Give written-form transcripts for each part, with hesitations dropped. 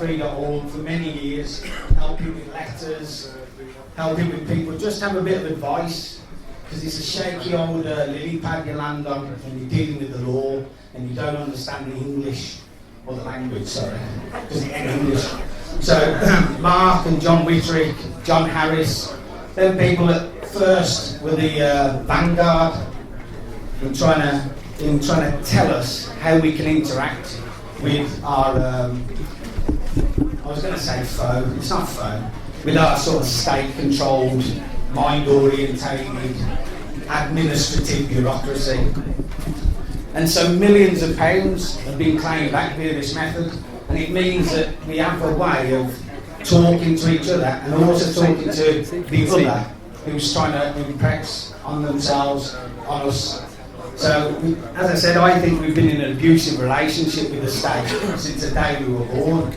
truthjuice.org for many years, helping with letters, helping with people. Just have a bit of advice, because it's a shaky old lily pad you land on when you're dealing with the law and you don't understand the English, or the language, sorry, because it ain't English. So Mark and John Whitrick, John Harris, them people at first were the vanguard in trying to tell us how we can interact with our, I was going to say foe, it's not foe, with our sort of state-controlled, mind-orientated, administrative bureaucracy. And so millions of pounds have been claimed back via this method, and it means that we have a way of talking to each other and also talking to the other who's trying to impress on themselves, on us. So, as I said, I think we've been in an abusive relationship with the state since the day we were born.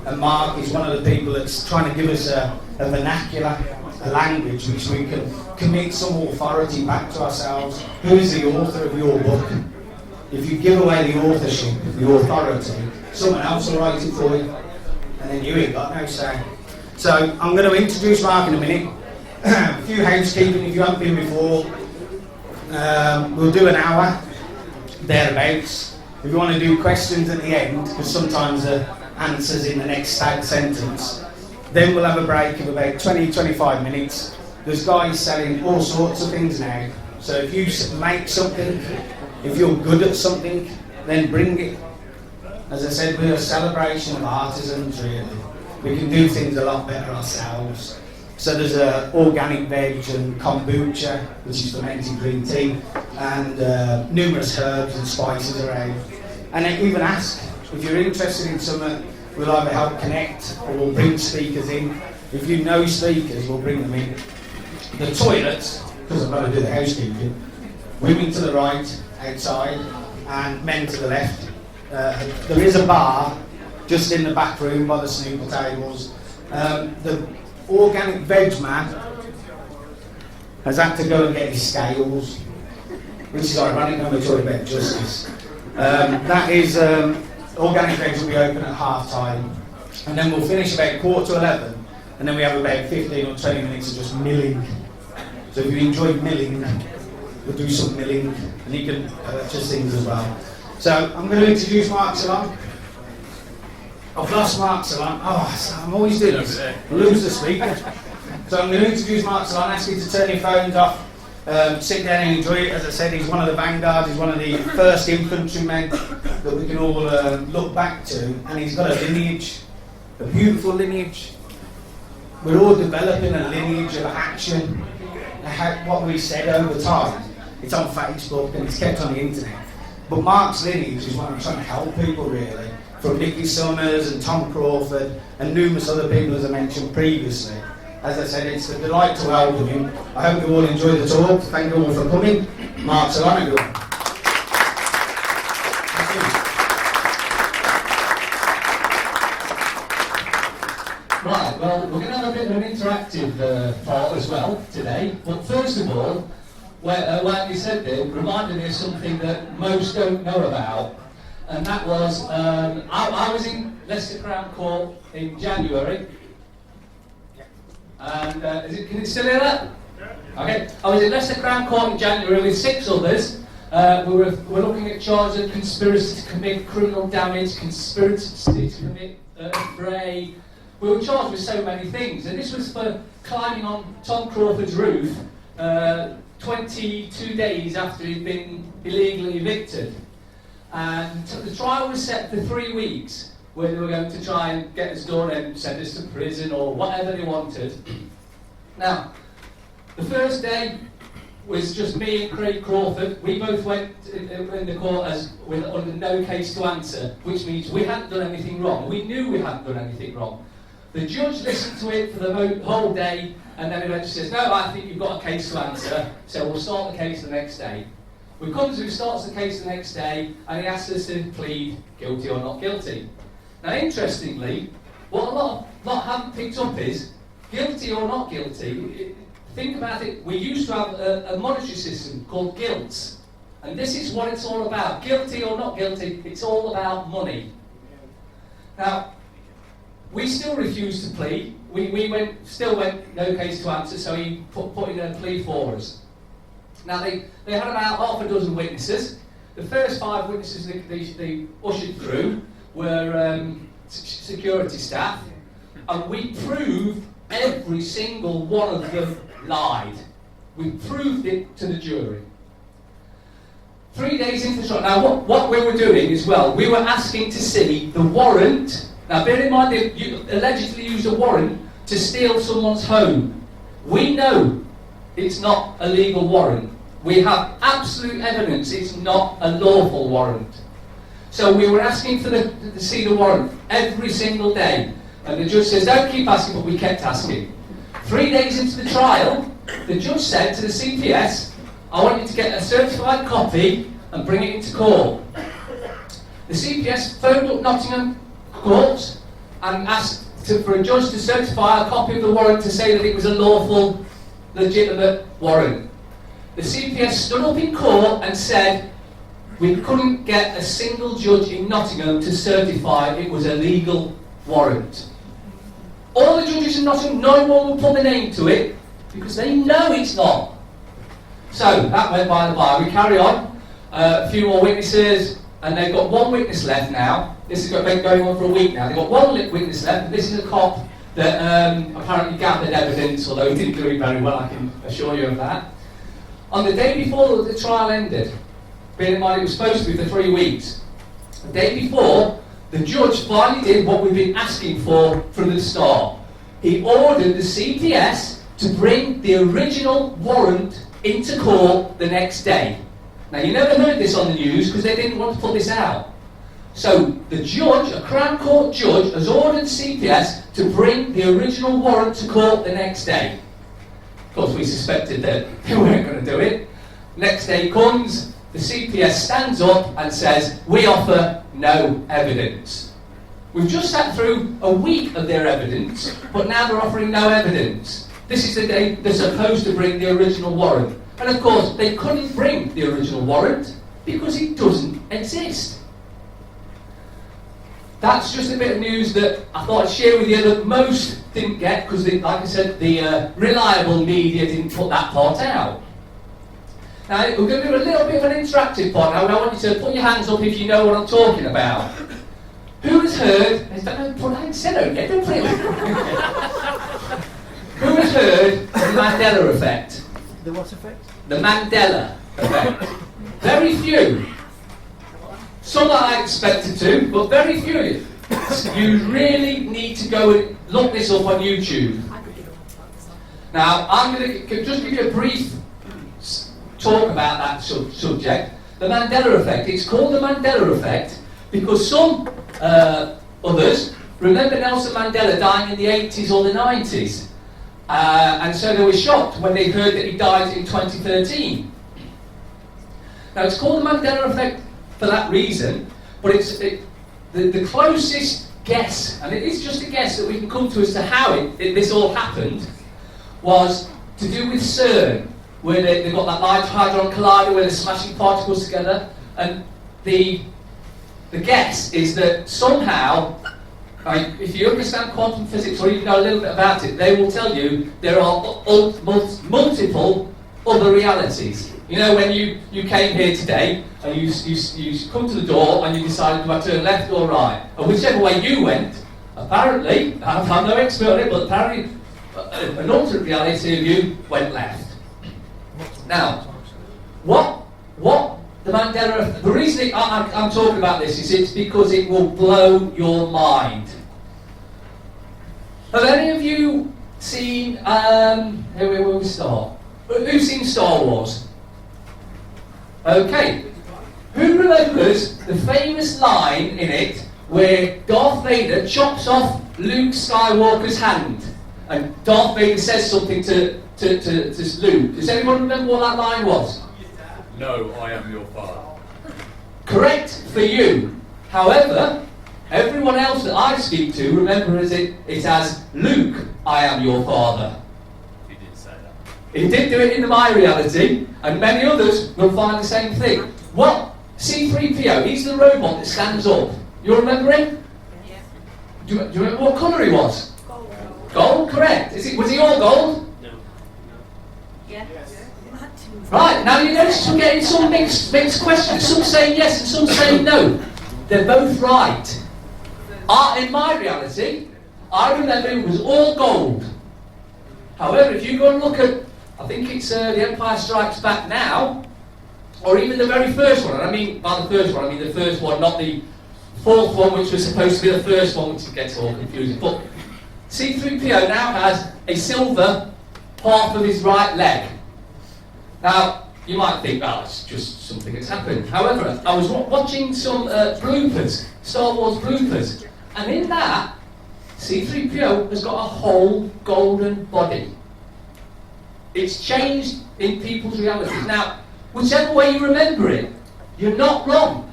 And Mark is one of the people that's trying to give us a vernacular, a language which we can commit some authority back to ourselves. Who is the author of your book? If you give away the authorship, the authority, someone else will write it for you, and then you ain't got no say. So I'm going to introduce Mark in a minute. A few housekeeping if you haven't been before. We'll do an hour, thereabouts. If you want to do questions at the end, because sometimes the answer's in the next sentence, then we'll have a break of about 20-25 minutes. There's guys selling all sorts of things now. So if you make something, if you're good at something, then bring it. As I said, we're a celebration of artisans, really. We can do things a lot better ourselves. So there's organic veg and kombucha, which is fermented green tea, and numerous herbs and spices around. And I even ask, if you're interested in something, we'll either help connect or we'll bring speakers in. If you know speakers, we'll bring them in. The toilets, because I've got to do the housekeeping, women to the right, outside, and men to the left. There is a bar just in the back room by the snooker tables. The organic veg man has had to go and get his scales, which is ironic when we're talking about justice. That is, organic veg will be open at half time, and then we'll finish about 11:15, and then we have about 15 or 20 minutes of just milling. So if you enjoy milling, we'll do some milling, and you can purchase things as well. So I'm going to introduce Mark Ceylon. I've lost Mark Ceylon. Oh, I'm always doing this. I lose the speaker. So I'm going to introduce Mark Ceylon, ask you to turn your phones off, sit down and enjoy it. As I said, he's one of the vanguards, he's one of the first infantrymen that we can all look back to, and he's got a lineage, a beautiful lineage. We're all developing a lineage of action, what we said over time. It's on Facebook and it's kept on the internet. But Mark's lineage is what I'm trying to help people, really. From Nicky Summers and Tom Crawford and numerous other people, as I mentioned previously. As I said, it's a delight to welcome him. I hope you all enjoyed the talk. Thank you all for coming. Mark Ceylon, everyone. Right, well, we're going to have a bit of an interactive part as well today. But first of all, like you said there, reminded me of something that most don't know about. And that was, I was in Leicester Crown Court in January. And can it still hear that? Okay. I was in Leicester Crown Court in January with 6 others. We're looking at charges of conspiracy to commit criminal damage, conspiracy to commit fray. We were charged with so many things, and this was for climbing on Tom Crawford's roof 22 days after he'd been illegally evicted. And the trial was set for 3 weeks, where they were going to try and get us done and send us to prison or whatever they wanted. Now, the first day was just me and Craig Crawford. We both went in the court under no case to answer, which means we hadn't done anything wrong. We knew we hadn't done anything wrong. The judge listened to it for the whole day, and then eventually says, no, I think you've got a case to answer, so we'll start the case the next day. We starts the case the next day, and he asks us to plead guilty or not guilty. Now, interestingly, what a lot haven't picked up is, guilty or not guilty, think about it, we used to have a monetary system called guilt, and this is what it's all about. Guilty or not guilty, it's all about money. Now, we still refused to plead. We still went no case to answer, so he put in a plea for us. Now they had about half a dozen witnesses. The first 5 witnesses they ushered through were security staff, and we proved every single one of them lied. We proved it to the jury. 3 days into the trial. Now, what we were doing as well, we were asking to see the warrant. Now, bear in mind that you allegedly used a warrant to steal someone's home. We know it's not a legal warrant. We have absolute evidence it's not a lawful warrant. So we were asking to see the warrant every single day. And the judge says, don't keep asking, but we kept asking. 3 days into the trial, the judge said to the CPS, I want you to get a certified copy and bring it into court. The CPS phoned up Nottingham Court and asked for a judge to certify a copy of the warrant to say that it was a lawful, legitimate warrant. The CPS stood up in court and said we couldn't get a single judge in Nottingham to certify it was a legal warrant. All the judges in Nottingham, no one will put their name to it because they know it's not. So that went by the by. We carry on. A few more witnesses, and they've got 1 witness left now. This has been going on for a week now. They've got 1 witness left, and this is a cop that apparently gathered evidence, although he didn't do it very well, I can assure you of that. On the day before the trial ended, bear in mind it was supposed to be for 3 weeks, the day before, the judge finally did what we've been asking for from the start. He ordered the CPS to bring the original warrant into court the next day. Now, you never heard this on the news because they didn't want to put this out. So, the judge, a Crown Court judge, has ordered CPS to bring the original warrant to court the next day. Of course, we suspected that they weren't going to do it. Next day comes, the CPS stands up and says, we offer no evidence. We've just sat through a week of their evidence, but now they're offering no evidence. This is the day they're supposed to bring the original warrant. And of course, they couldn't bring the original warrant because it doesn't exist. That's just a bit of news that I thought I'd share with you that most didn't get because, like I said, the reliable media didn't put that part out. Now, we're going to do a little bit of an interactive part now. I want you to put your hands up if you know what I'm talking about. Who has heard... I haven't said it yet, don't put it Who has heard of the Mandela effect? The what effect? The Mandela effect. Very few. Some that I expected to, but very few. You really need to go and look this up on YouTube. Now, I'm going to just give you a brief talk about that subject. The Mandela effect. It's called the Mandela effect because some others remember Nelson Mandela dying in the 80s or the 90s. And so they were shocked when they heard that he died in 2013. Now, it's called the Mandela effect for that reason, but it's the closest guess, and it is just a guess that we can come to as to how this all happened, was to do with CERN, where they've got that Large Hadron Collider where they're smashing particles together, and the guess is that somehow, if you understand quantum physics or you know a little bit about it, they will tell you there are multiple other realities. You know, when you came here today and you come to the door and you decided do I turn left or right, and whichever way you went, apparently, I'm no expert on it, but apparently an alternate reality of you went left. Now, what the Mandela, the reason I'm talking about this is it's because it will blow your mind. Have any of you seen, where will we start? Who's seen Star Wars? Okay. Who remembers the famous line in it where Darth Vader chops off Luke Skywalker's hand and Darth Vader says something to Luke? Does anyone remember what that line was? No, I am your father. Correct for you. However, everyone else that I speak to remembers it as Luke, I am your father. He did say that. He did do it in my reality, and many others will find the same thing. What? C-3PO, he's the robot that stands up. You remember him? Yeah. Do you remember what colour he was? Gold, correct. Was he all gold? Yeah. Right, now you notice we're getting some mixed questions. Some saying yes and some saying no. They're both right. In my reality, I remember it was all gold. However, if you go and look at, I think it's The Empire Strikes Back now, or even the very first one, and I mean by the first one, I mean the first one, not the fourth one, which was supposed to be the first one, which gets all confusing. But C-3PO now has a silver half of his right leg. Now, you might think, well, it's just something that's happened. However, I was watching some bloopers, Star Wars bloopers, and in that, C-3PO has got a whole golden body. It's changed in people's realities. Now, whichever way you remember it, you're not wrong.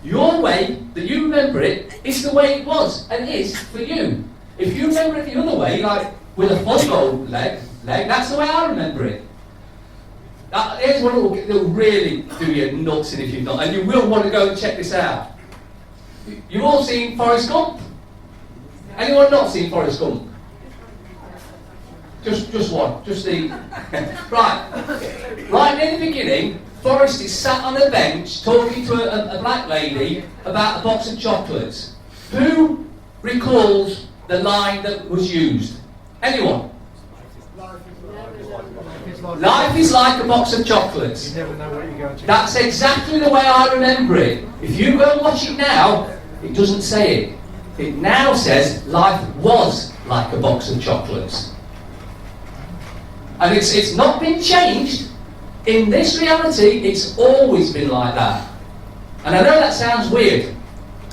Your way that you remember it is the way it was and is for you. If you remember it the other way, like with a full gold leg, that's the way I remember it. Here's one that'll really do you nuts in if you've not, and you will want to go and check this out. You've all seen Forrest Gump? Anyone not seen Forrest Gump? Just one, just the... Right near the beginning, Forrest is sat on a bench talking to a black lady about a box of chocolates. Who recalls the line that was used? Anyone? Life is like a box of chocolates. You never know what you're going to. That's exactly the way I remember it. If you go and watch it now, it doesn't say it. It now says life was like a box of chocolates. And it's not been changed. In this reality, it's always been like that. And I know that sounds weird.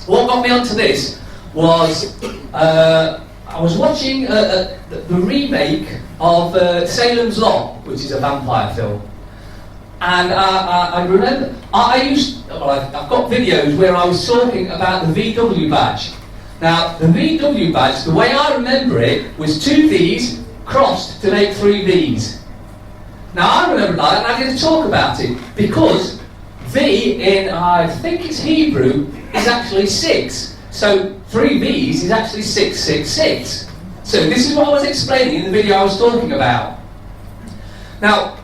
What got me onto this was I was watching the remake of Salem's Lot, which is a vampire film. And I remember, I've got videos where I was talking about the VW badge. Now, the VW badge, the way I remember it, was 2 V's crossed to make 3 V's. Now, I remember that, and I didn't talk about it, because V in, I think it's Hebrew, is actually 6. So 3 V's is actually 666. So this is what I was explaining in the video I was talking about. Now,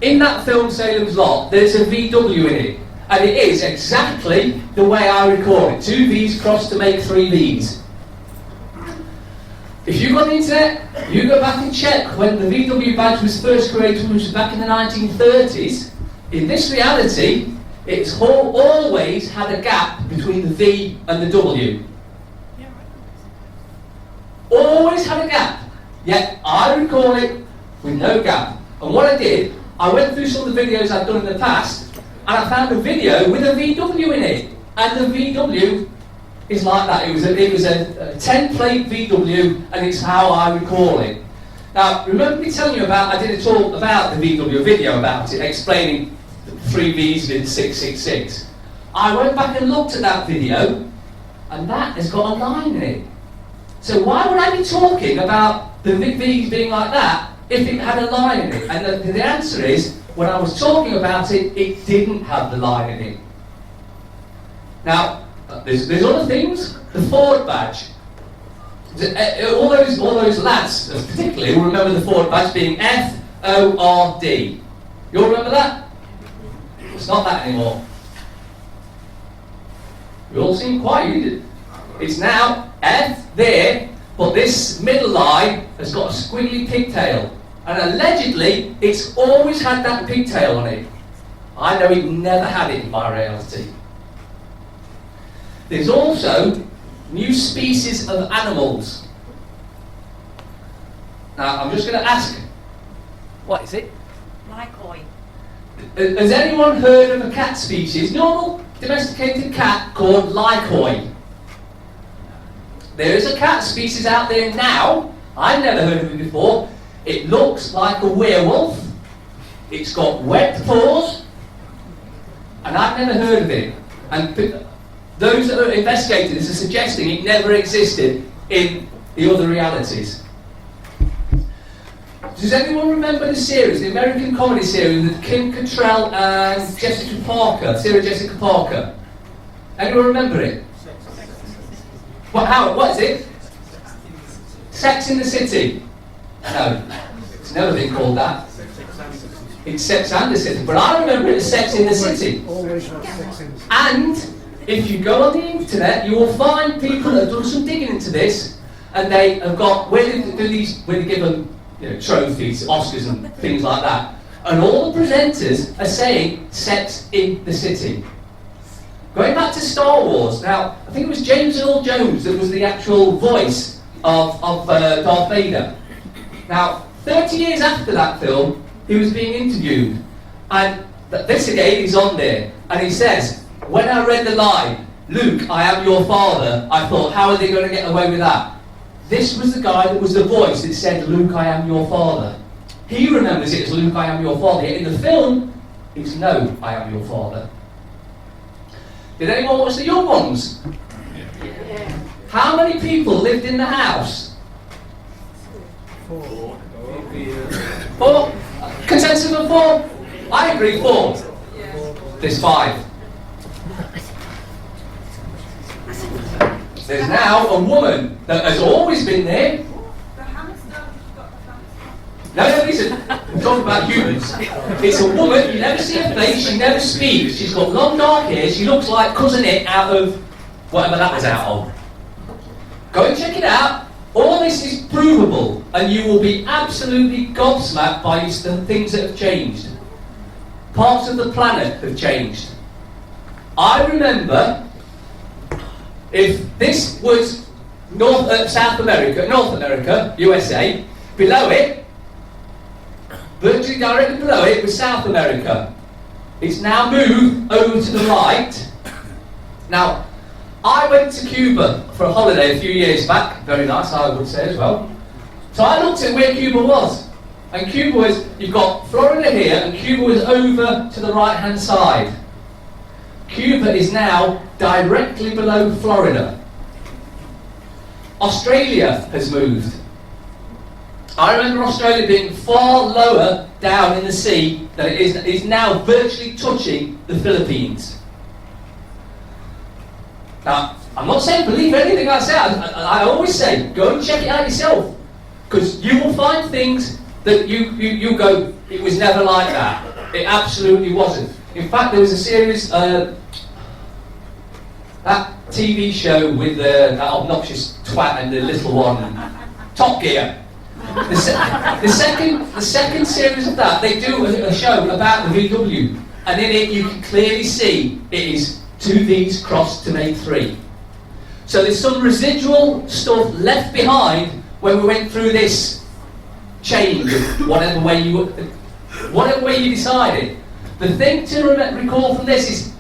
in that film Salem's Lot, there's a VW in it. And it is exactly the way I recall it. 2 V's crossed to make 3 V's. If you go on the internet, you go back and check when the VW badge was first created, which was back in the 1930s. In this reality, it's always had a gap between the V and the W. Always had a gap. Yet I recall it with no gap. And what I did, I went through some of the videos I've done in the past, and I found a video with a VW in it. And the VW is like that. It was a 10-plate VW, and it's how I recall it. Now, remember me telling you about, I did a talk about the VW video about it, explaining 3 V's in 666. I went back and looked at that video, and that has got a line in it. So why would I be talking about the V's being like that if it had a line in it? And the answer is, when I was talking about it, it didn't have the line in it. Now, there's other things. The Ford badge. All those lads, particularly, will remember the Ford badge being F-O-R-D. You all remember that? It's not that anymore. You all seem quiet. It's now F there, but this middle line has got a squiggly pigtail. And allegedly, it's always had that pigtail on it. I know it never had it in my reality. There's also new species of animals. Now, I'm just going to ask, what is it? Lycoi. Has anyone heard of a cat species, normal domesticated cat called Lycoi? There is a cat species out there now. I've never heard of it before. It looks like a werewolf. It's got webbed paws, and I've never heard of it. And those that are investigating this are suggesting it never existed in the other realities. Does anyone remember the series, the American comedy series with Kim Cattrall and Jessica Parker, Sarah Jessica Parker? Anyone remember it? What is it? Sex in the City. No, it's never been called that. It's Sex and the City, but I remember it as Sex in the City. Always was Sex in the City. And if you go on the internet, you will find people that have done some digging into this, and they have got where they give them, trophies, Oscars, and things like that. And all the presenters are saying Sex in the City. Going back to Star Wars, now I think it was James Earl Jones that was the actual voice of Darth Vader. Now, 30 years after that film, he was being interviewed, and this again is on there, and he says, when I read the line, Luke, I am your father, I thought, how are they going to get away with that? This was the guy that was the voice that said, Luke, I am your father. He remembers it as Luke, I am your father. Yet in the film, it's no, I am your father. Did anyone watch the young ones? Yeah. How many people lived in the house? 4. 4? Consensus of 4? I agree, 4. There's 5. There's now a woman that has always been there. No, listen, we're talking about humans. It's a woman, you never see her face, she never speaks. She's got long dark hair, she looks like Cousin It out of whatever that was out of. Go and check it out. All this is provable, and you will be absolutely gobsmacked by the things that have changed. Parts of the planet have changed. I remember, if this was North America, USA, below it, virtually directly below it was South America. It's now moved over to the right. Now, I went to Cuba for a holiday a few years back. Very nice, I would say as well. So I looked at where Cuba was. And Cuba was, you've got Florida here, and Cuba was over to the right-hand side. Cuba is now directly below Florida. Australia has moved. I remember Australia being far lower down in the sea than it is. It is now virtually touching the Philippines. Now, I'm not saying believe anything I say. I always say, go and check it out yourself. Because you will find things that you go, it was never like that. It absolutely wasn't. In fact, there was a series, that TV show with that obnoxious twat and the little one, Top Gear. The second series of that, they do a show about the VW, and in it you can clearly see it is 2 V's crossed to make 3. So there's some residual stuff left behind when we went through this change of whatever way you decided. The thing to recall from this is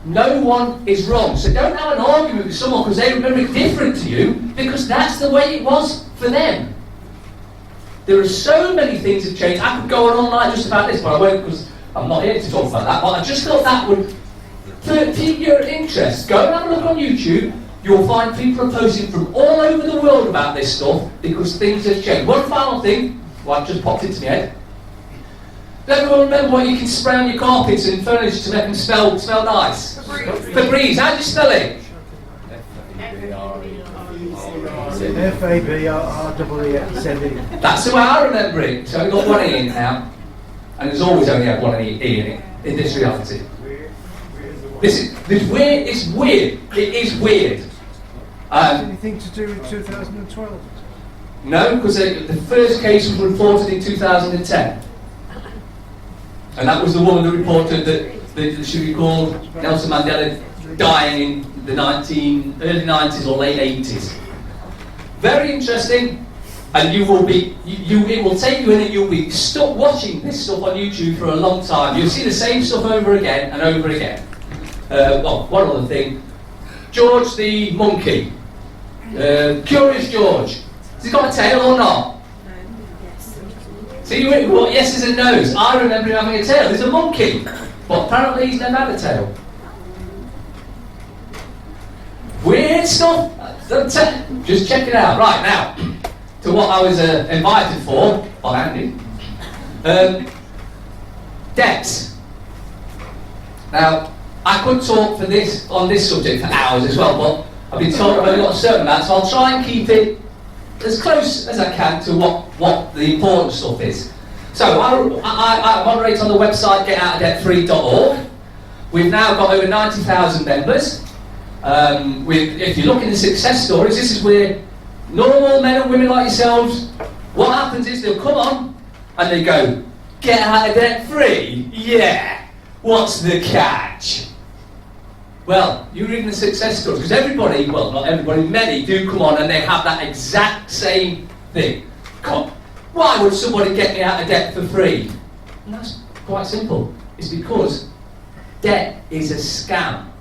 no one is wrong. So don't have an argument with someone because they remember it different to you, because that's the way it was for them. There are so many things that change. I could go on all night just about this, but I won't because I'm not here to talk about that. But I just thought that would pique your interest. Go and have a look on YouTube. You'll find people are posting from all over the world about this stuff because things have changed. One final thing, I've just popped into my head. Does everyone remember what you can spray on your carpets and furniture to make them smell nice? Febreze. How do you spell it? F-A-B-R-R-E-E-Z-E. That's the way I remember it. It's only got one E in it now. And there's always only had one E in it, in this reality. This weird, it's weird. It is weird. Anything to do with 2012? No, because the first case was reported in 2010. And that was the woman that reported that she recalled Nelson Mandela dying in the early 90s or late 80s. Very interesting, and it will take you in and you'll be stuck watching this stuff on YouTube for a long time. You'll see the same stuff over again and over again. One other thing, George the monkey, Curious George, has he got a tail or not? See, what yeses and nos. I remember him having a tail. He's a monkey, but apparently he's never had a tail. Weird stuff. Just check it out. Right now, to what I was invited for by Andy. Debts. Now, I could talk on this subject for hours as well, but I've been told I've only got a certain amount, so I'll try and keep it as close as I can to what the important stuff is. So I moderate on the website getoutofdebtfree.org. We've now got over 90,000 members. If you look in the success stories, this is where normal men and women like yourselves, what happens is they'll come on and they go, get out of debt free? Yeah. What's the catch? Well, you read the success stories, because everybody, well, not everybody, many do come on and they have that exact same thing. Why would somebody get me out of debt for free? And that's quite simple. It's because debt is a scam.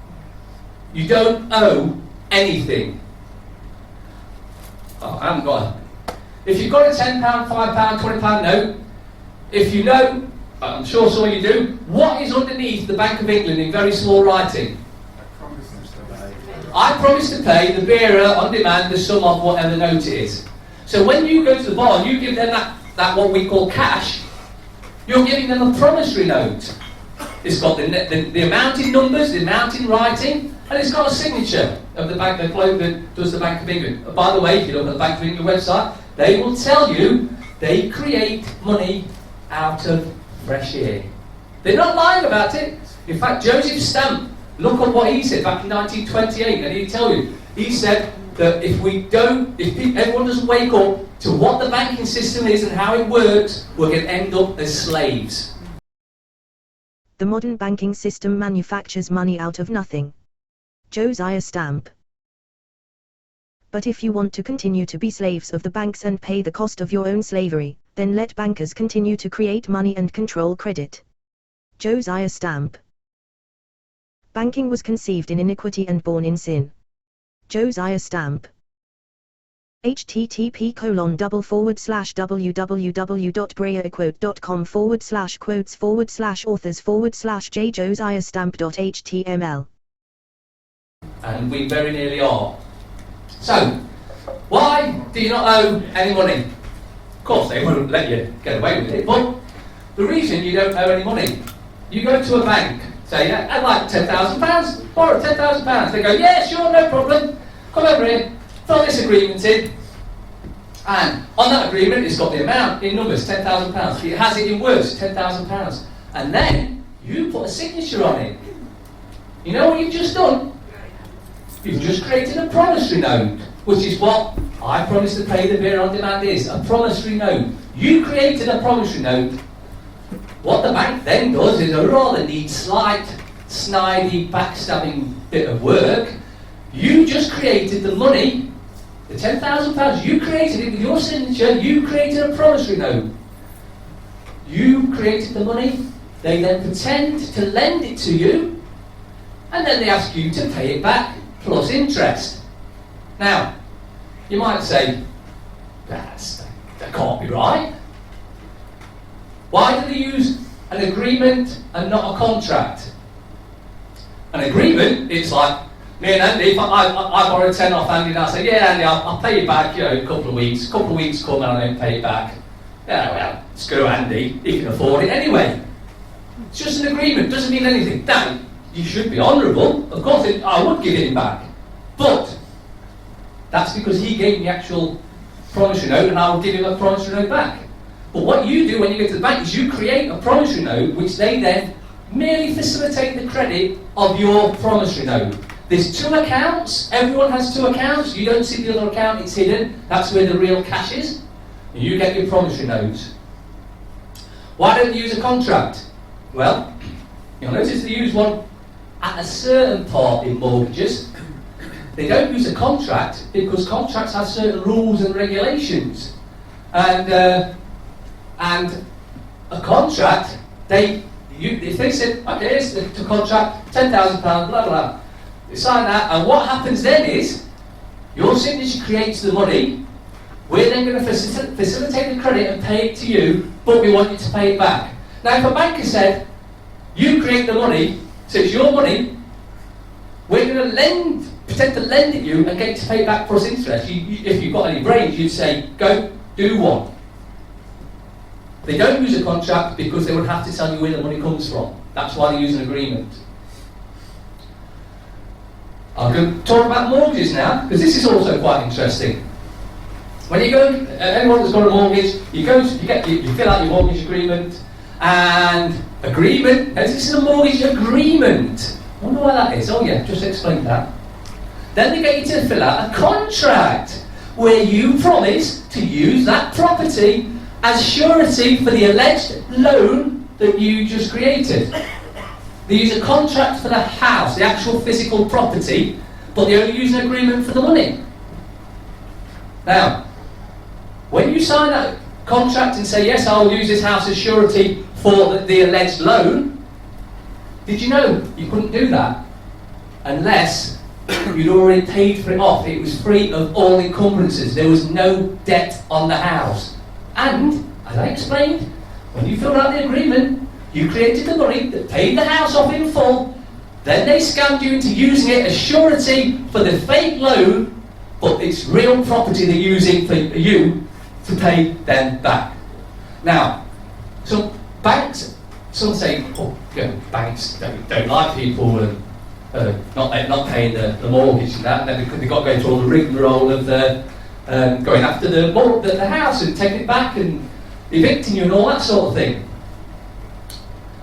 You don't owe anything. Oh, I haven't got a... If you've got a £10, £5, £20 note, if you know, I'm sure some of you do, what is underneath the Bank of England in very small writing? I promise to pay the bearer on demand the sum of whatever note it is. So when you go to the bar and you give them that what we call cash, you're giving them a promissory note. It's got the amount in numbers, the amount in writing, and it's got a signature of the bank, the bloke that does the Bank of England. By the way, if you look at the Bank of England website, they will tell you they create money out of fresh air. They're not lying about it. In fact, Joseph Stamp, look at what he said back in 1928, and he'd tell you, he said that if everyone doesn't wake up to what the banking system is and how it works, we're going to end up as slaves. The modern banking system manufactures money out of nothing. Josiah Stamp. But if you want to continue to be slaves of the banks and pay the cost of your own slavery, then let bankers continue to create money and control credit. Josiah Stamp. Banking was conceived in iniquity and born in sin. Josiah Stamp. http://www.breaquote.com/quotes/authors/j.josiahstamp.html. And we very nearly are. So, why do you not owe any money? Of course, they wouldn't let you get away with it, but the reason you don't owe any money, you go to a bank, say, yeah, I'd like £10,000, borrow £10,000. They go, yeah, sure, no problem. Come over here, fill this agreement in. And on that agreement, it's got the amount in numbers, £10,000. It has it in words, £10,000. And then you put a signature on it. You know what you've just done? You've just created a promissory note, which is what I promise to pay the bearer on demand is, a promissory note. You created a promissory note. What the bank then does is a rather neat, slight, snidey, backstabbing bit of work. You just created the money, the £10,000, you created it with your signature, you created a promissory note. You created the money, they then pretend to lend it to you, and then they ask you to pay it back plus interest. Now, you might say, that can't be right. Why do they use an agreement and not a contract? An agreement, it's like, me and Andy, if I borrow 10 off Andy and I say, yeah Andy, I'll pay you back, a couple of weeks come and I don't pay it back. Yeah, well, screw Andy, he can afford it anyway. It's just an agreement, doesn't mean anything. Now, you should be honourable, of course I would give it back. But, that's because he gave me actual promissory note and I will give him a promissory note back. But what you do when you go to the bank is you create a promissory note which they then merely facilitate the credit of your promissory note. There's two accounts, everyone has two accounts, you don't see the other account, it's hidden, that's where the real cash is. And you get your promissory notes. Why don't you use a contract? Well, you'll notice they use one at a certain part in mortgages. They don't use a contract because contracts have certain rules and regulations. And a contract, if they said, okay, here's the contract, £10,000, blah, blah, they sign that, and what happens then is, your signature creates the money, we're then going to facilitate the credit and pay it to you, but we want you to pay it back. Now, if a banker said, you create the money, so it's your money, we're going to pretend to lend it you and get you to pay it back plus interest. If you've got any brains, you'd say, go, do one. They don't use a contract because they would have to tell you where the money comes from. That's why they use an agreement. I'm going to talk about mortgages now, because this is also quite interesting. When you go, anyone that's got a mortgage, you fill out your mortgage agreement, and this is a mortgage agreement. I wonder why that is. Oh yeah, just explain that. Then they get you to fill out a contract, where you promise to use that property as surety for the alleged loan that you just created. They use a contract for the house, the actual physical property, but they only use an agreement for the money. Now, when you sign that contract and say, yes, I'll use this house as surety for the alleged loan, did you know you couldn't do that unless you'd already paid for it off? It was free of all encumbrances. There was no debt on the house. And, as I explained, when you filled out the agreement, you created the money that paid the house off in full, then they scammed you into using it as surety for the fake loan, but it's real property they're using for you to pay them back. Now, some banks, some say, banks don't like people not paying the mortgage and that, and then they've got to go through all the rigmarole of going after the house and taking it back and evicting you and all that sort of thing.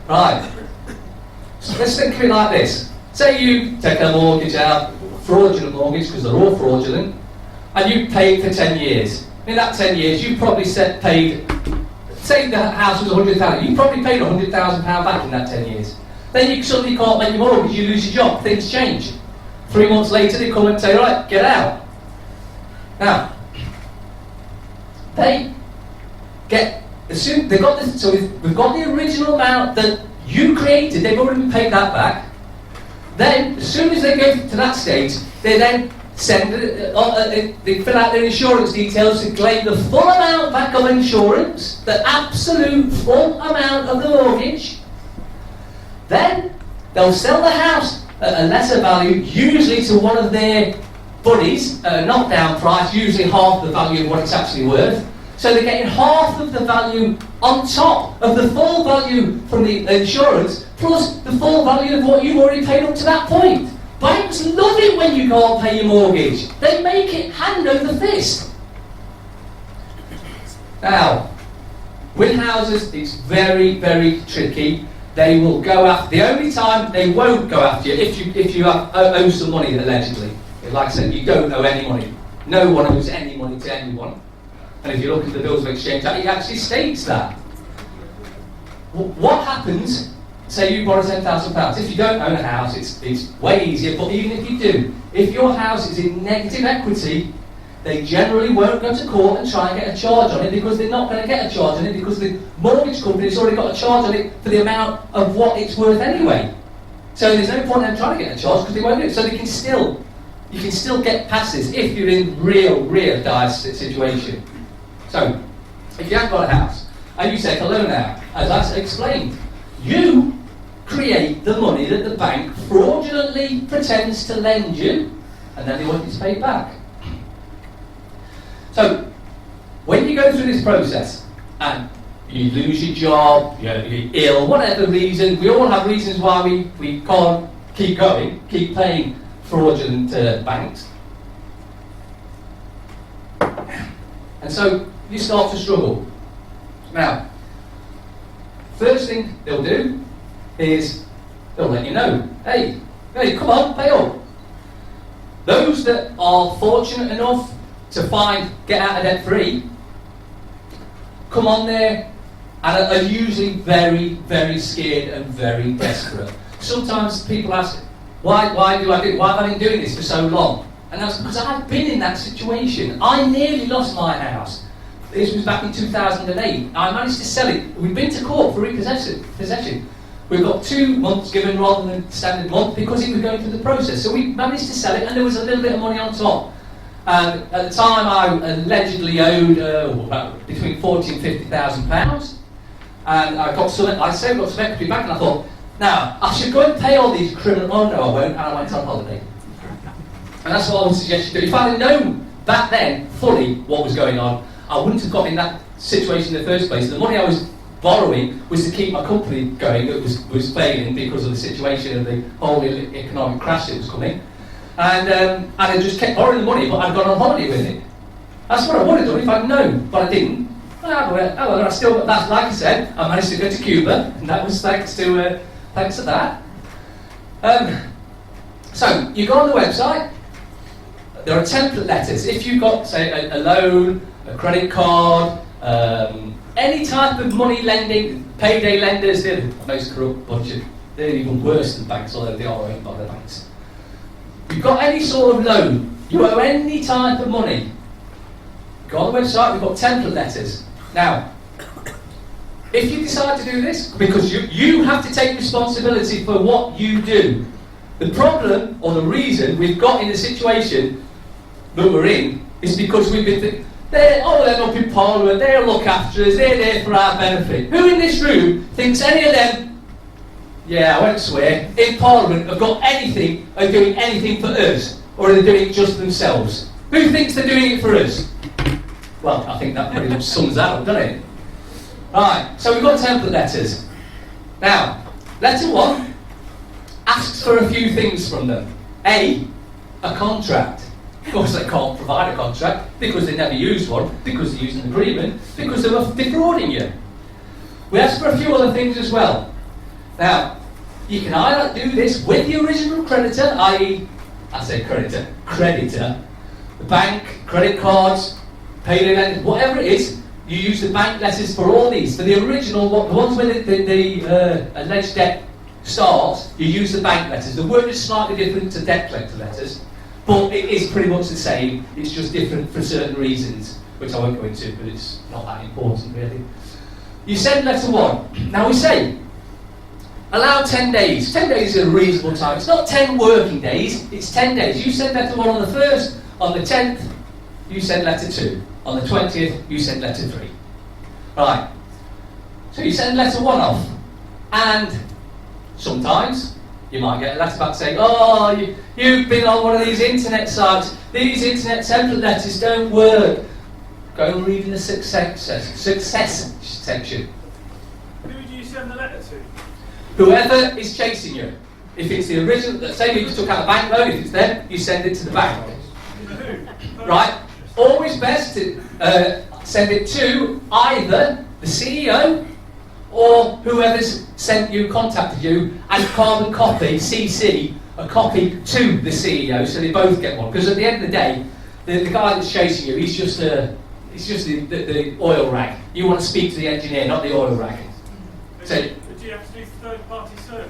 Right. So let's think of it like this. Say you take a mortgage out, fraudulent mortgage, because they're all fraudulent, and you paid for 10 years. In that 10 years, you probably paid, say the house was 100,000, you probably paid £100,000 back in that 10 years. Then you suddenly can't make your mortgage, you lose your job, things change. 3 months later, they come and say, right, get out. Now, they get, we've got the original amount that you created, they've already paid that back. Then, as soon as they go to that stage, they then they fill out their insurance details to claim the full amount back of insurance, the absolute full amount of the mortgage. Then, they'll sell the house at a lesser value, usually to one of their buddies, at a knockdown price, usually half the value of what it's actually worth. So they're getting half of the value on top of the full value from the insurance, plus the full value of what you've already paid up to that point. Banks love it when you can't pay your mortgage. They make it hand over fist. Now, with houses, it's very, very tricky. They will go after, the only time they won't go after you, if you owe some money, allegedly. Like I said, you don't owe any money. No one owes any money to anyone. And if you look at the Bills of Exchange Act, it actually states that. What happens, say you borrow £10,000, if you don't own a house, it's way easier, but even if you do, if your house is in negative equity, they generally won't go to court and try and get a charge on it, because they're not going to get a charge on it, because the mortgage company's already got a charge on it for the amount of what it's worth anyway. So there's no point in them trying to get a charge, because they won't do it. So you can still get past this if you're in real dire situation. So, if you haven't got a house, and you take a loan out, as I explained, you create the money that the bank fraudulently pretends to lend you, and then they want you to pay back. So, when you go through this process, and you lose your job, you're ill, whatever reason, we all have reasons why we can't keep paying fraudulent banks. And so, you start to struggle. Now, first thing they'll do is they'll let you know, hey, come on, pay up. Those that are fortunate enough to get out of debt free, come on there and are usually very, very scared and very desperate. Sometimes people ask, why have I been doing this for so long? And that's because I've been in that situation. I nearly lost my house. This was back in 2008. I managed to sell it. We've been to court for repossession. We've got 2 months given rather than standard month because it was going through the process. So we managed to sell it, and there was a little bit of money on top. And at the time, I allegedly owed between £40,000 and £50,000. And I got some equity back, and I thought, now I should go and pay all these criminal. Oh no, I won't. And I went on holiday. And that's what I would suggest you do. If I had known back then fully what was going on, I wouldn't have got in that situation in the first place. The money I was borrowing was to keep my company going that was failing because of the situation of the whole economic crash that was coming. And I just kept borrowing the money, but I'd gone on holiday with it. That's what I would have done if I'd known, but I didn't. Well, I still, that's like I said, I managed to go to Cuba, and that was thanks to that. So you go on the website. There are template letters. If you've got, say, a loan, a credit card, any type of money lending, payday lenders, they're the most corrupt bunch of, they're even worse than banks, although they are owned by the banks. You've got any sort of loan, you owe any type of money, go on the website, we've got template letters. Now, if you decide to do this, because you have to take responsibility for what you do. The problem, or the reason we've got in the situation that we're in, is because we've been thinking, they're up in Parliament, they'll look after us, they're there for our benefit. Who in this room thinks any of them, yeah, I won't swear, in Parliament have got anything, are doing anything for us, or are they doing it just for themselves? Who thinks they're doing it for us? Well, I think that pretty much sums that up, doesn't it? Right, so we've got template letters. Now, letter 1 asks for a few things from them. A contract. Of course they can't provide a contract because they never used one, because they used an agreement, because they were defrauding you. We ask for a few other things as well. Now, you can either do this with the original creditor, i.e., I say creditor, the bank, credit cards, payday lenders, whatever it is, you use the bank letters for all these. For the original, the ones where the alleged debt starts, you use the bank letters. The word is slightly different to debt collector letters, but it is pretty much the same. It's just different for certain reasons, which I won't go into, but it's not that important really. You send letter 1. Now we say, allow 10 days. 10 days is a reasonable time. It's not 10 working days, it's 10 days. You send letter 1 on the 1st, on the 10th, you send letter 2. On the 20th, you send letter 3. Right. So you send letter 1 off, and sometimes you might get a letter back saying, oh, you've been on one of these internet sites, these internet template letters don't work. Go and read in the success section. Who do you send the letter to? Whoever is chasing you. If it's the original, say you just took out a bank loan, if it's them, you send it to the bank. Who? Right? Always best to send it to either the CEO or whoever's contacted you, and carbon copy, CC, a copy to the CEO, so they both get one. Because at the end of the day, the guy that's chasing you, he's just the oil rag. You want to speak to the engineer, not the oil rag. So, But do you have to do third-party survey?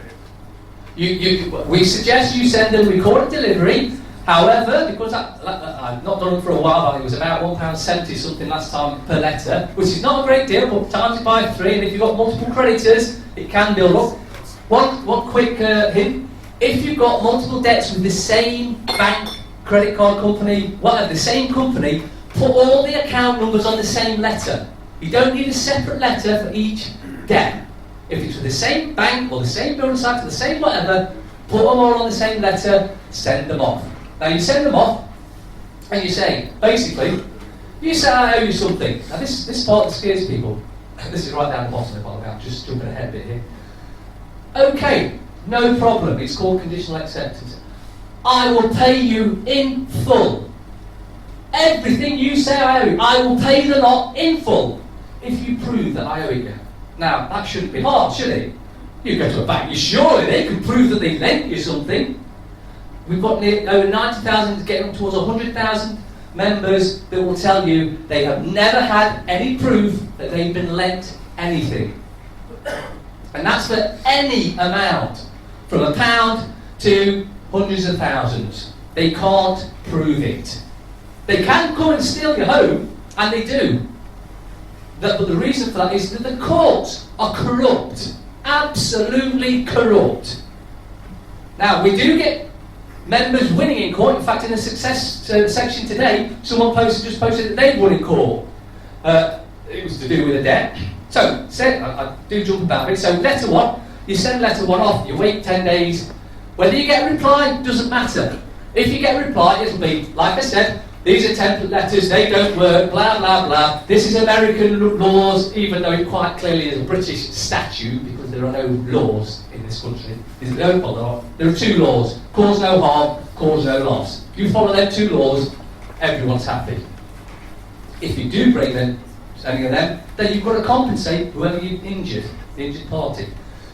we suggest you send them recorded delivery. However, because I've not done it for a while, but it was about £1.70 something last time per letter, which is not a great deal, but times it by 3, and if you've got multiple creditors, it can build up. One quick hint: if you've got multiple debts with the same bank, credit card company, whatever, the same company, put all the account numbers on the same letter. You don't need a separate letter for each debt. If it's with the same bank or the same building site or the same whatever, put them all on the same letter, send them off. Now you send them off, and you say, basically, you say I owe you something. Now this part that scares people. This is right down the bottom of the bottom. I'm just jumping ahead a bit here. Okay, no problem. It's called conditional acceptance. I will pay you in full. Everything you say I owe you, I will pay the lot in full if you prove that I owe you. Now that shouldn't be hard, should it? You go to a bank, surely they can prove that they lent you something. We've got over 90,000, getting towards 100,000 members that will tell you they have never had any proof that they've been lent anything. And that's for any amount, from £1 to hundreds of thousands. They can't prove it. They can come and steal your home, and they do. But the reason for that is that the courts are corrupt. Absolutely corrupt. Now, we do get members winning in court. In fact, in the success section today, someone just posted that they'd won in court. It was to do with a debt. So, I do jump about it. So, letter 1, you send letter 1 off, you wait 10 days. Whether you get a reply doesn't matter. If you get a reply, it'll be, like I said, These are template letters, they don't work, blah, blah, blah. This is American laws, even though it quite clearly is a British statute, because there are no laws in this country. There are 2 laws: cause no harm, cause no loss. If you follow them 2 laws, everyone's happy. If you do break any of them, then you've got to compensate whoever you've injured, the injured party.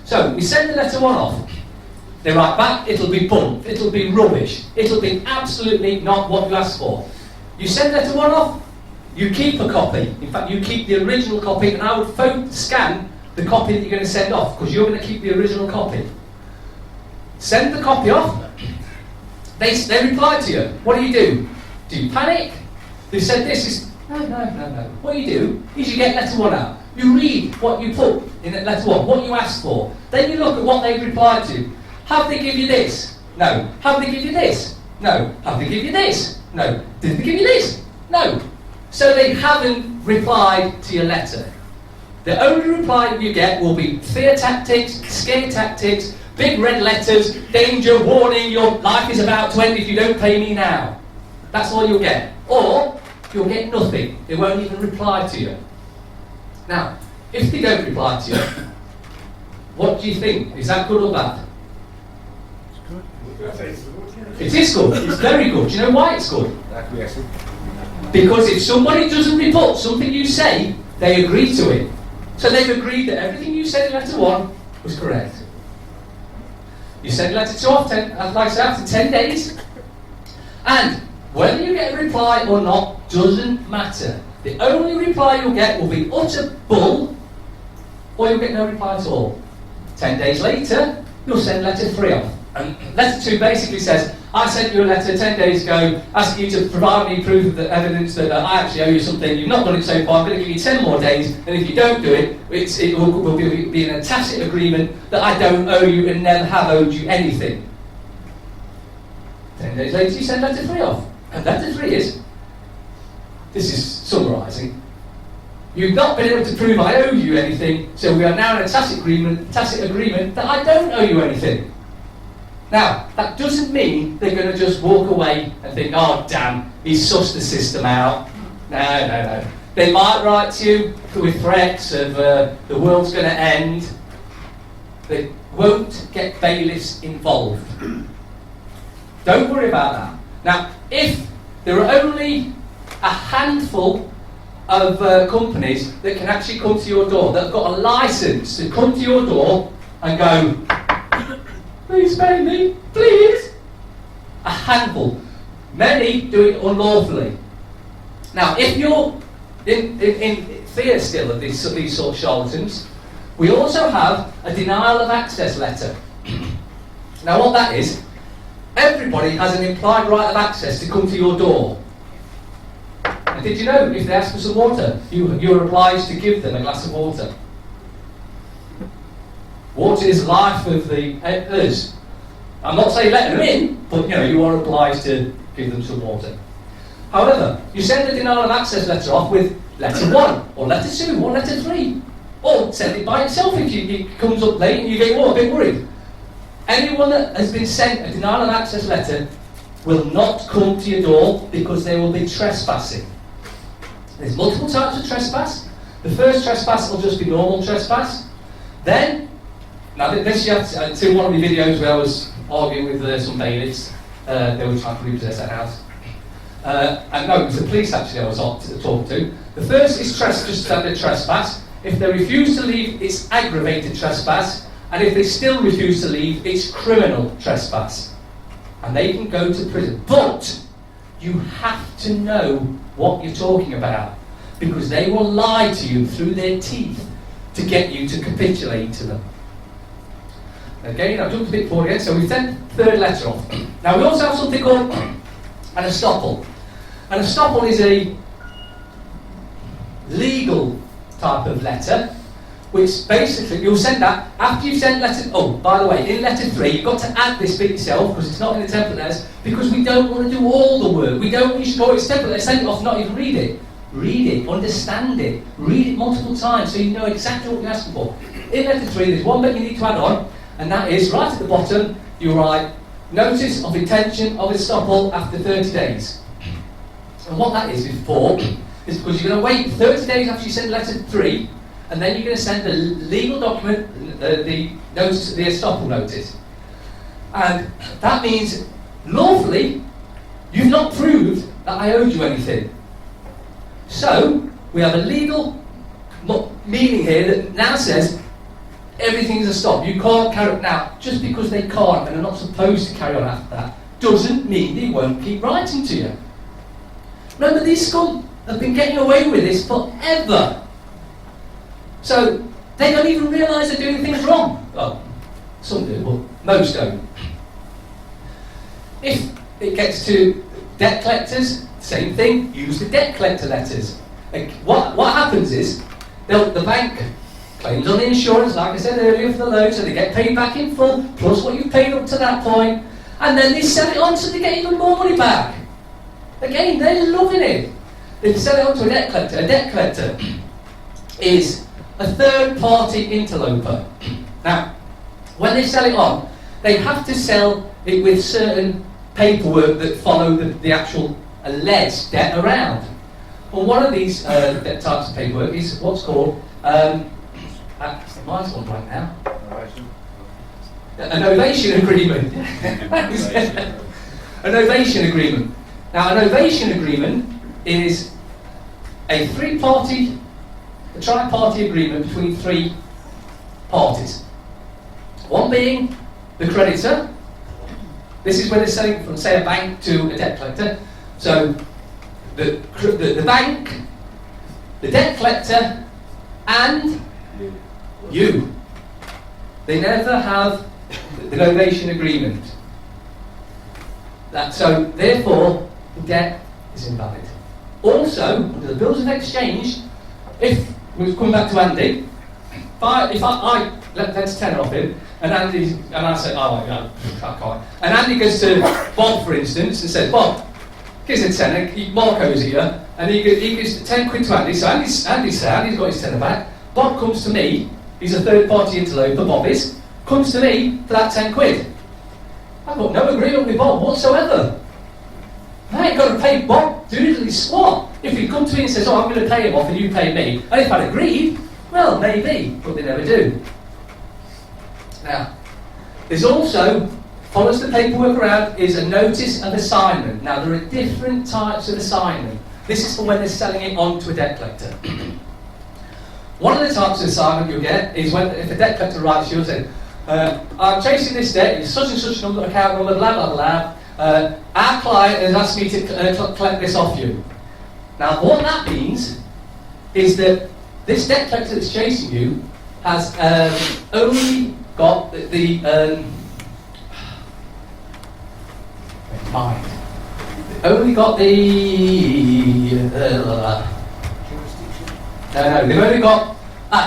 So, we send the letter 1 off. They write back, it'll be bunk, it'll be rubbish, it'll be absolutely not what you asked for. You send letter 1 off, you keep a copy. In fact, you keep the original copy, and I would scan the copy that you're going to send off, because you're going to keep the original copy. Send the copy off. They reply to you. What do? Do you panic? They said this is... No. What you do is you get letter 1 out. You read what you put in letter 1, what you asked for. Then you look at what they've replied to. Have they give you this? No. Have they give you this? No. Have they give you this? No. Did they give you this? No. So they haven't replied to your letter. The only reply you get will be fear tactics, scare tactics, big red letters, danger, warning, your life is about to end if you don't pay me now. That's all you'll get. Or you'll get nothing. They won't even reply to you. Now, if they don't reply to you, what do you think? Is that good or bad? It is good. It's very good. Do you know why it's good? Because if somebody doesn't report something you say, they agree to it. So they've agreed that everything you said in letter 1 was correct. You send letter 2 off, after 10 days. And whether you get a reply or not doesn't matter. The only reply you'll get will be utter bull, or you'll get no reply at all. 10 days later, you'll send letter 3 off. And letter 2 basically says, I sent you a letter 10 days ago asking you to provide me proof of the evidence that I actually owe you something. You've not done it so far. I'm going to give you 10 more days, and if you don't do it, it will be in a tacit agreement that I don't owe you and never have owed you anything. 10 days later, you send letter 3 off. And letter 3 is, this is summarising, you've not been able to prove I owe you anything, so we are now in a tacit agreement that I don't owe you anything. Now, that doesn't mean they're going to just walk away and think, oh damn, he's sussed the system out. No. They might write to you with threats of the world's going to end. They won't get bailiffs involved. Don't worry about that. Now, if there are only a handful of companies that can actually come to your door, that have got a licence to come to your door and go, please pay me, please. A handful. Many do it unlawfully. Now, if you're in fear still of these sort of charlatans, we also have a denial of access letter. Now, what that is, everybody has an implied right of access to come to your door. And did you know, if they ask for some water, you're obliged to give them a glass of water. Water is life of us. I'm not saying let them in, but you are obliged to give them some water. However, you send the denial of access letter off with letter 1, or letter 2, or letter 3. Or send it by itself if it comes up late and you get a bit worried. Anyone that has been sent a denial of access letter will not come to your door because they will be trespassing. There's multiple types of trespass. The first trespass will just be normal trespass. Then, now this you have to see one of my videos where I was arguing with some bailiffs. They were trying to repossess that house. And no, it was the police actually I was talking to. The first is just standard trespass. If they refuse to leave, it's aggravated trespass. And if they still refuse to leave, it's criminal trespass. And they can go to prison. But you have to know what you're talking about, because they will lie to you through their teeth to get you to capitulate to them. Again, I've jumped a bit forward again, so we sent third letter off. Now we also have something called an estoppel. An estoppel is a legal type of letter, which basically, you'll send that after you've sent letter... Oh, by the way, in letter 3, you've got to add this bit yourself, because it's not in the template letters, because we don't want to do all the work. We don't want you to go, it's template, let's send it off, not even read it. Read it, understand it, read it multiple times so you know exactly what you're asking for. In letter 3, there's one bit you need to add on, and that is, right at the bottom, you write, notice of intention of estoppel after 30 days. And what that is for is because you're going to wait 30 days after you send letter 3, and then you're going to send the legal document, the notice, the estoppel notice. And that means, lawfully, you've not proved that I owed you anything. So, we have a legal meaning here that now says everything's a stop. You can't carry on. Now, just because they can't and are not supposed to carry on after that, doesn't mean they won't keep writing to you. Remember, these scum have been getting away with this forever. So, they don't even realise they're doing things wrong. Well, some do, but most don't. If it gets to debt collectors, same thing, use the debt collector letters. Like, what happens is, the bank claims on the insurance, like I said earlier, for the loan, so they get paid back in full, plus what you've paid up to that point, and then they sell it on so they get even more money back. Again, they're loving it. They sell it on to a debt collector. A debt collector is a third-party interloper. Now, when they sell it on, they have to sell it with certain paperwork that follow the actual alleged debt around. Well, one of these debt types of paperwork is what's called, mine's gone blank now, an ovation agreement. An ovation agreement. Now, an ovation agreement is a tri-party agreement between 3 parties. One being the creditor. This is when they're selling from, say, a bank to a debt collector. So, the bank, the debt collector, and you. They never have the novation agreement. So, therefore, the debt is invalid. Also, under the bills of exchange, if we come back to Andy, if I let's tenner off him, and I say, oh yeah, I can't. And Andy goes to Bob, for instance, and says, Bob, gives a tenner, Marco's here, and he gives 10 quid to Andy, so Andy's sad, he's got his tenner back. Bob comes to me, he's a third-party interloper, Bob is, comes to me for that 10 quid. I've got no agreement with Bob whatsoever. I ain't got to pay Bob doodly squat. If he'd come to me and says, oh, I'm going to pay him off and you pay me, and if I'd agreed, well, maybe, but they never do. Now, there's also, follows the paperwork around, is a notice of assignment. Now, there are different types of assignment. This is for when they're selling it on to a debt collector. One of the types of assignment you'll get is when, if a debt collector writes you and says, I'm chasing this debt, it's such and such number, account number, blah, blah, blah. Our client has asked me to collect this off you. Now, what that means is that this debt collector that's chasing you has only got only got the no, they've only got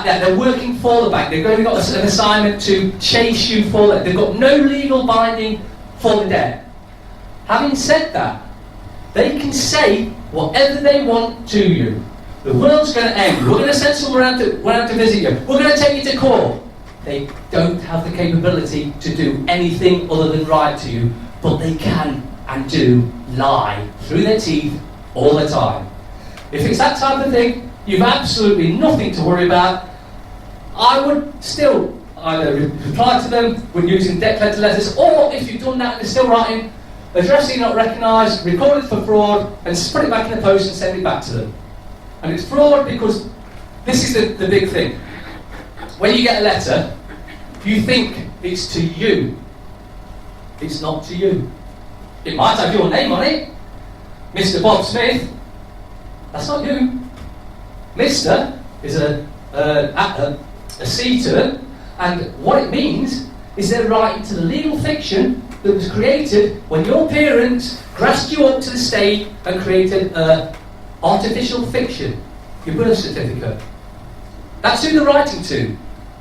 they're working for the bank. They've only got an assignment to chase you for that. They've got no legal binding for the debt. Having said that, they can say whatever they want to you. The world's going to end. We're going to send someone around to visit you. We're going to take you to court. They don't have the capability to do anything other than write to you, but they can and do lie through their teeth all the time. If it's that type of thing, you've absolutely nothing to worry about. I would still either reply to them when using debt collector letters, or if you've done that and they're still writing, addressing not recognised, record it for fraud, and put it back in the post and send it back to them. And it's fraud because this is the big thing. When you get a letter, you think it's to you. It's not to you. It might have your name on it. Mr. Bob Smith. That's not you. Mr. is a C term, and what it means is they're writing to the legal fiction that was created when your parents grasped you up to the state and created artificial fiction, your birth certificate. That's who they're writing to.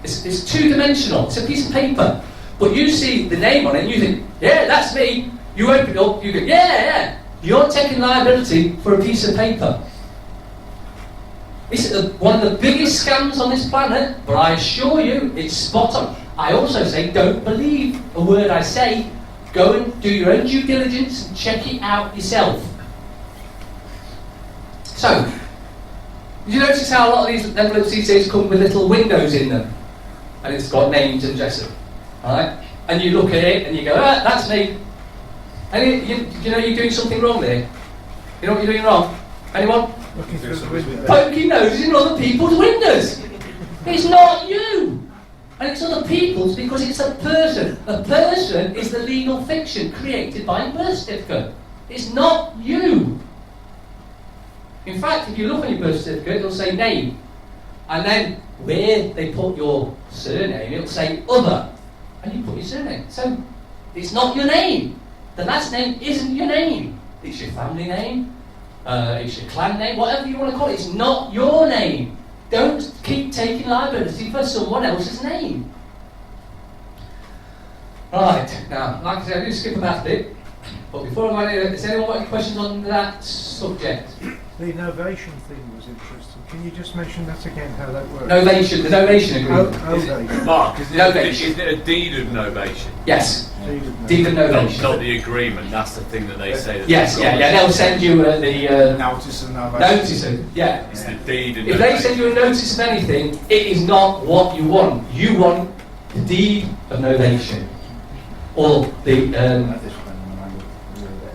It's two-dimensional. It's a piece of paper. But you see the name on it and you think, yeah, that's me. You open it up, you go, yeah. You're taking liability for a piece of paper. It's one of the biggest scams on this planet, but I assure you, it's spot on. I also say, don't believe a word I say. Go and do your own due diligence and check it out yourself. So, did you notice how a lot of these envelopes these days come with little windows in them? And it's got names and addresses. Alright? And you look at it and you go, ah, that's me. And you know you're doing something wrong there? You know what you're doing wrong? Anyone? Looking through the window. Poking noses in other people's windows. It's not you. And it's other people's because it's a person. A person is the legal fiction created by a birth certificate. It's not you. In fact, if you look on your birth certificate, it'll say name. And then where they put your surname, it'll say other. And you put your surname. So, it's not your name. The last name isn't your name. It's your family name. It's your clan name. Whatever you want to call it. It's not your name. Don't keep taking liability for someone else's name. Right, now, like I said, I do skip that bit. But before I go, has anyone got any questions on that subject? The novation thing was interesting. Can you just mention that again, how that works? Novation, the novation agreement. Ovation. Mark, Novation. isn't it a deed of novation? Yes, Deed of deed of Not novation. the agreement, that's the thing that they say. That Yes, yeah, they'll send you the Notice and novation. notice of, yeah. It's the deed of If they send you a notice of anything, it is not what you want. You want the deed of novation. Or the,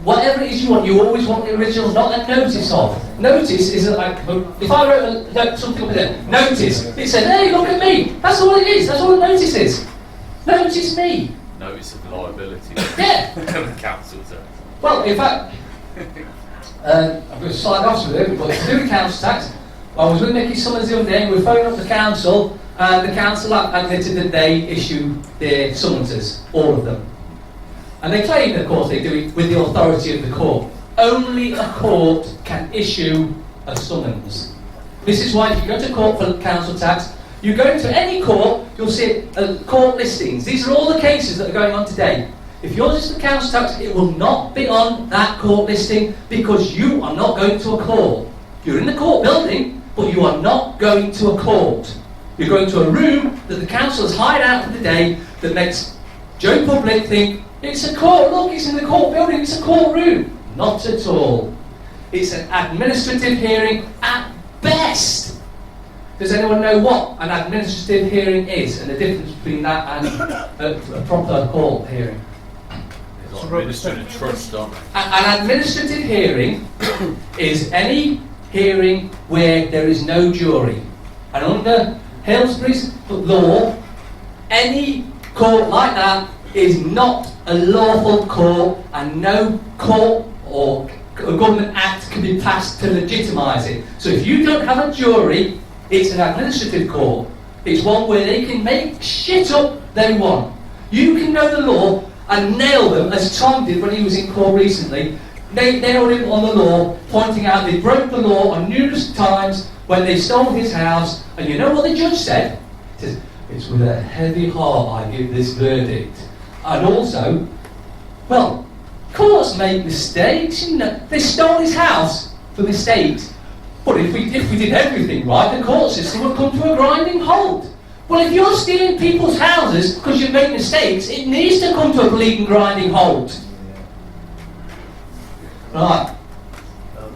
whatever it is you want, you always want the original, not a notice of. Notice is like, if I wrote something up there, notice, it said, hey, look at me. That's all it is, that's all a notice is. Notice me. Notice of liability. Yeah. The council tax. Well, in fact, I'm going to slide off with it, but to do with council tax, I was with Nicky Summers the other day, and we were phoning up the council, and the council admitted that they issue their summonses, all of them. And they claim, of course, they do it with the authority of the court. Only a court can issue a summons. This is why if you go to court for council tax, you go into any court, you'll see court listings. These are all the cases that are going on today. If yours is the council tax, it will not be on that court listing because you are not going to a court. You're in the court building, but you are not going to a court. You're going to a room that the council has hired out for the day that makes Joe Public think, it's a court, look, it's in the court building, it's a courtroom. Not at all. It's an administrative hearing at best. Does anyone know what an administrative hearing is and the difference between that and a proper court hearing? It's like administering a trust on. An administrative hearing is any hearing where there is no jury. And under Hillsbury's law, any court like that is not a lawful court, and no court or government act can be passed to legitimise it. So if you don't have a jury, it's an administrative court. It's one where they can make shit up they want. You can know the law and nail them, as Tom did when he was in court recently. They nailed him on the law, pointing out they broke the law on numerous times when they stole his house. And you know what the judge said? He says, it's with a heavy heart I give this verdict. And also, well, courts make mistakes. You know, they stole his house for mistakes. But if we did everything right, the court system would come to a grinding halt. Well, if you're stealing people's houses because you've made mistakes, it needs to come to a bleeding grinding halt. Right.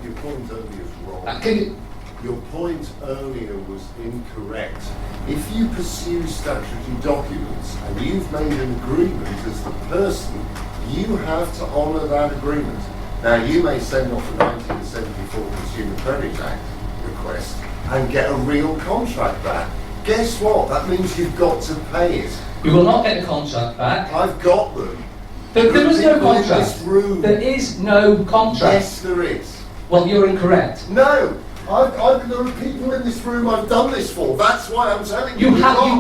Your point earlier is wrong. Your point earlier was incorrect. If you pursue statutory documents and you've made an agreement as the person, you have to honour that agreement. Now, you may send off a 1974 Consumer Credit Act request and get a real contract back. Guess what? That means you've got to pay it. We will not get the contract back. I've got them. There was no People in contract. this room. There is no contract. Yes, there is. Well, you're incorrect. No. There are people in this room I've done this for. That's why I'm telling you.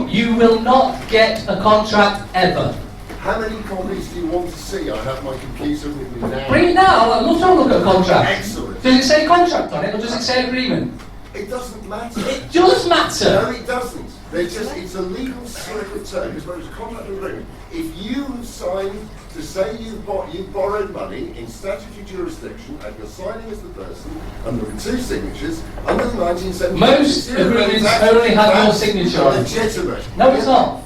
You will not get a contract ever. How many copies do you want to see? I have my computer with me now. Bring it now. I'd love to look at a contract. Excellent. Does it say contract on it, or does it say agreement? It doesn't matter. It does matter. No, it doesn't. It's a legal slip of terms, where it's a contract agreement. If you have signed to say you've borrowed money in statutory jurisdiction and you're signing as the person, and there are two signatures, under the 1970s... Most agreements only have your signature on it. Legitimate. No, it's not.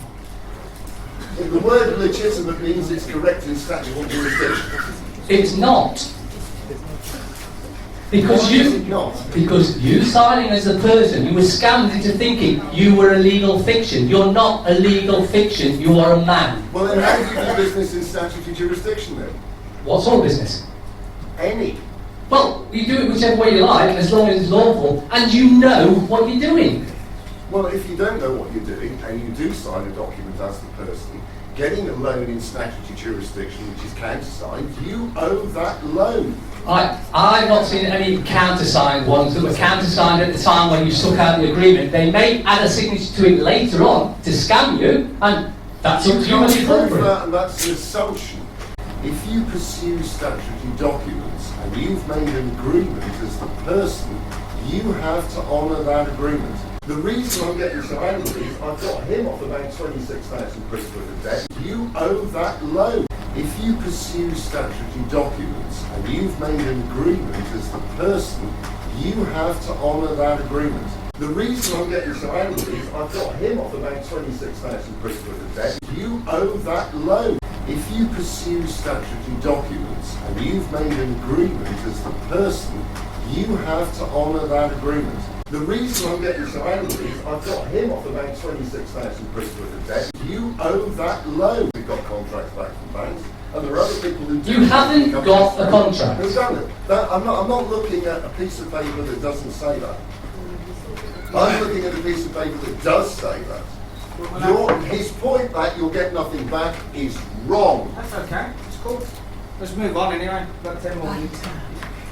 The word legitimate means it's correct in statutory jurisdiction. It's not. Because Why is it not? Because you signing as a person, you were scammed into thinking you were a legal fiction. You're not a legal fiction, you are a man. Well, then how do you do business in statutory jurisdiction then? What sort of business? Any. Well, you do it whichever way you like, as long as it's lawful, and you know what you're doing. Well, if you don't know what you're doing and you do sign a document as the person, getting a loan in statutory jurisdiction, which is countersigned, you owe that loan. I've not seen any countersigned ones that were countersigned at the time when you took out the agreement. They may add a signature to it later on to scam you, and that's up to you when you fall for it. And that's an assumption. If you pursue statutory documents and you've made an agreement as the person, you have to honour that agreement. The reason I'm getting so angry is I've got him off about 26,000 quid worth of debt. You owe that loan. If you pursue statutory documents and you've made an agreement as the person, you have to honour that agreement. The reason I'm getting so angry is I've got him off about 26,000 quid worth of debt. You owe that loan. If you pursue statutory documents and you've made an agreement as the person, you have to honour that agreement. The reason I'm getting so angry is I've got him off about 26,000 quid worth of debt. You owe that loan. We've got contracts back from banks, and there are other people who do. You haven't got a contract. Who's done it? I'm not looking at a piece of paper that doesn't say that. I'm looking at a piece of paper that does say that. His point that you'll get nothing back is wrong. That's okay. It's cool. Let's move on anyway. Got 10 more minutes.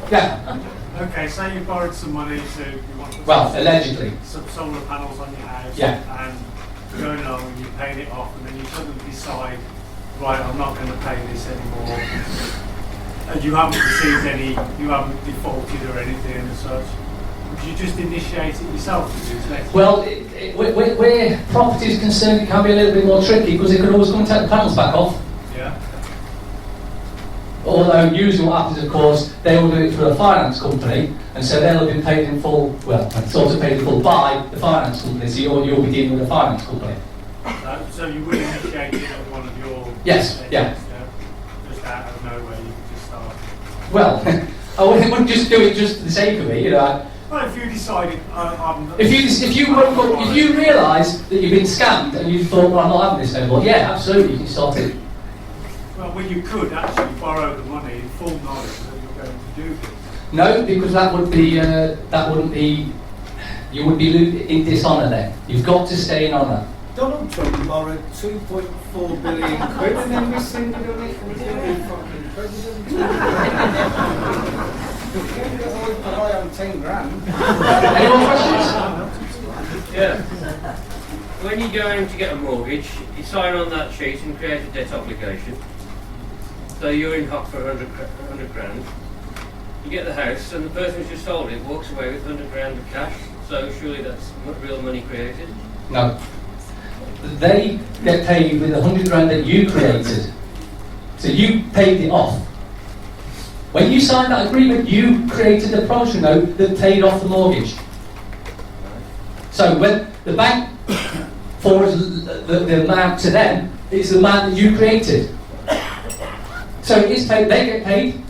Yeah. Okay, say you borrowed some money to you want to put Well, allegedly. some solar panels on your house, Yeah. and going on and you're paying it off, and then you suddenly decide, right, I'm not going to pay this anymore, and you haven't received any, you haven't defaulted or anything and such. Would you just initiate it yourself to do this? Well, where property is concerned, it can be a little bit more tricky because they could always come and take the panels back off. Yeah. Although usually what happens, of course, they will do it through a finance company, and so they'll have been paid in full, well, sort of paid in full by the finance company, so you'll be dealing with a finance company. So you would initiate it at one of your... Yes, yeah. Just out of nowhere, you could just start... Well, I wouldn't just do it just for the sake of it, you know. Well, if you decided, If you realise that you've been scammed and you thought, well, I'm not having this anymore, yeah, absolutely, you can start it. well, you could actually borrow the money in full knowledge that you're going to do this. No, because that wouldn't be, you would be in dishonour then. You've got to stay in honour. Donald Trump borrowed 2.4 billion quid and then rescinded on it and he's going to be fucking president. You're going to hold the high on 10 grand. Any more questions? Yeah. When you go in to get a mortgage, you sign on that sheet and create a debt obligation. So you're in hock for 100 grand. You get the house and the person who's just sold it walks away with 100 grand of cash. So surely that's real money created. No. They get paid with 100 grand that you created. So you paid it off. When you signed that agreement, you created a promissory note that paid off the mortgage. So when the bank forwards the amount to them, it's the amount that you created. So it is paid, they get paid,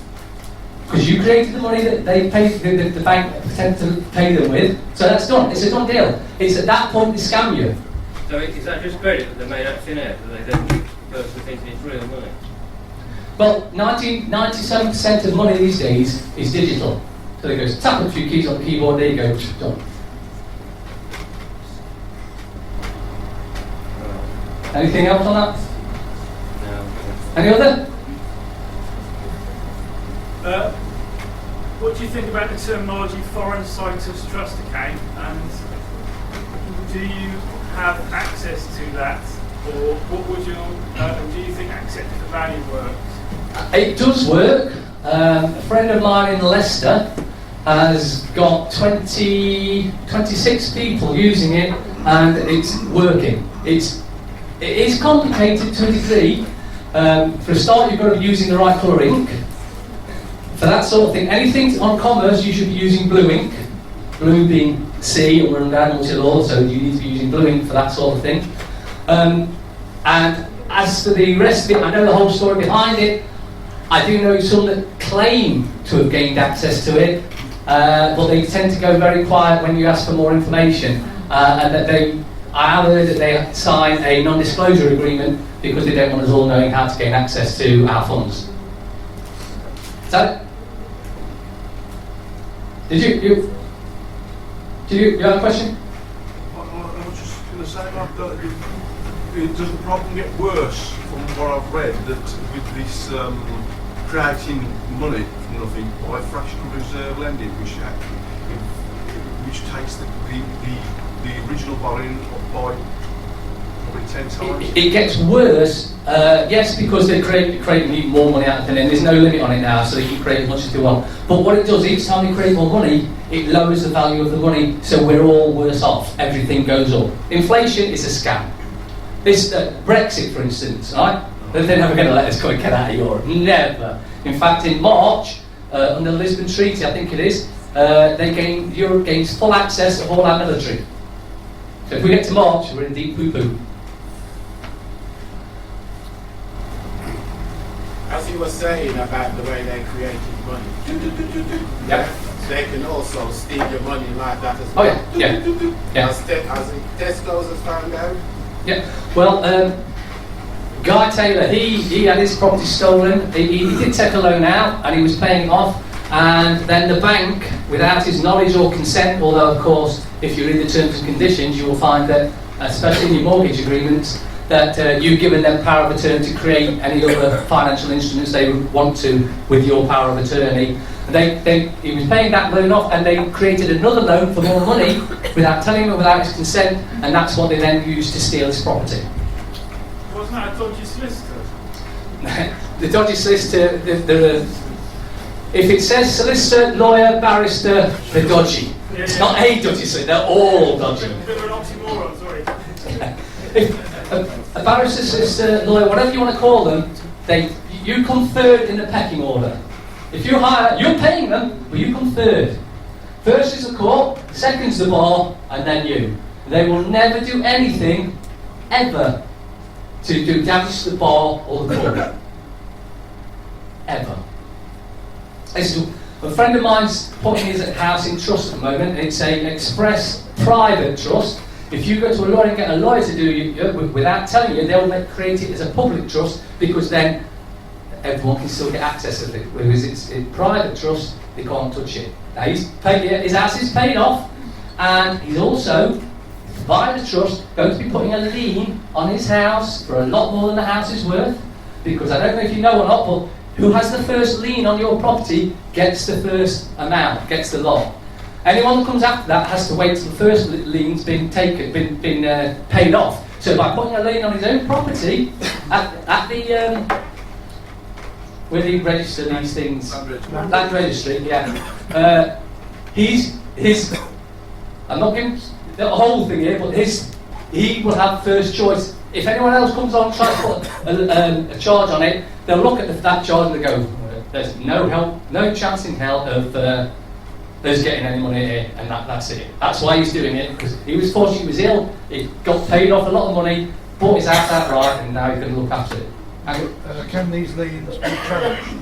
because you created the money that they paid, the bank pretend to pay them with. So that's done, it's a done deal. It's at that point they scam you. So is that just credit that they made out thin air, that they then trick the person thinking it's real money? Well, 97% of money these days is digital. So they go, tap a few keys on the keyboard, there you go, done. Anything else on that? No. Any other? What do you think about the terminology foreign situs trust account, and do you have access to that, or what would you, do you think accepted for value works? It does work. A friend of mine in Leicester has got 26 people using it, and it's working. It is complicated to a degree. For a start, you've got to be using the right colour ink. For that sort of thing, anything on commerce, you should be using blue ink. Blue being C or around multi-law, so you need to be using blue ink for that sort of thing. And as for the rest of it, I know the whole story behind it. I do know some that claim to have gained access to it, but they tend to go very quiet when you ask for more information, and that I have heard that they sign a non-disclosure agreement because they don't want us all knowing how to gain access to our funds. Is that it? Did you have a question? I was just going to say, Mark, that does the problem get worse from what I've read, that with this creating money from nothing by fractional reserve lending, which takes the original borrowing up by probably 10 times? It gets worse, yes, because they're creating even more money out of thin air. There's no limit on it now, so they can create as much as they want. But what it does, each time they create more money, it lowers the value of the money, so we're all worse off. Everything goes up. Inflation is a scam. This Brexit, for instance, right? They're never going to let us go and get out of Europe. Never. In fact, in March, under the Lisbon Treaty, I think it is, Europe gains full access of all our military. So if we get to March, we're in deep poo-poo. As you were saying about the way they created money, Yep. they can also steal your money like that as Oh well. yeah. As Tesco's has found out. Yeah. Well, Guy Taylor, he had his property stolen. He did take a loan out, and he was paying it off. And then the bank, without his knowledge or consent, although of course, if you read the terms and conditions, you will find that, especially in your mortgage agreements, that you've given them power of attorney to create any other financial instruments they would want to with your power of attorney. He was paying that loan off, and they created another loan for more money without telling him, without his consent, and that's what they then used to steal his property. Wasn't that a dodgy solicitor? The dodgy solicitor, if it says solicitor, lawyer, barrister, they're dodgy. Yeah, it's not a dodgy solicitor, they're all dodgy. A bit of an oxymoron, sorry. If a barrister, solicitor, lawyer, whatever you want to call them, you come third in the pecking order. If you hire, you're paying them, but you come third. First is the court, second's the bar, and then you. They will never do anything, ever, to do damage to the bar or the court. Ever. A friend of mine's putting his house in trust at the moment, and it's an express private trust. If you go to a lawyer and get a lawyer to do it without telling you, they'll create it as a public trust, because then everyone can still get access to it. Whereas it's a private trust, they can't touch it. Now his house is paid off, and he's also, via the trust, going to be putting a lien on his house for a lot more than the house is worth. Because I don't know if you know or not, but who has the first lien on your property gets the first amount, gets the lot. Anyone that comes after that has to wait till the first lien's been paid off. So by putting a lien on his own property at the where they register these things, land registry, yeah. I'm not giving the whole thing here, but he will have first choice. If anyone else comes on and tries to put a charge on it, they'll look at that charge and they go, there's no chance in hell of us getting any money here, and that's it. That's why he's doing it, because he was fortunate, he was ill, he got paid off a lot of money, bought his house outright, and now he's going to look after it. Can these liens be challenged?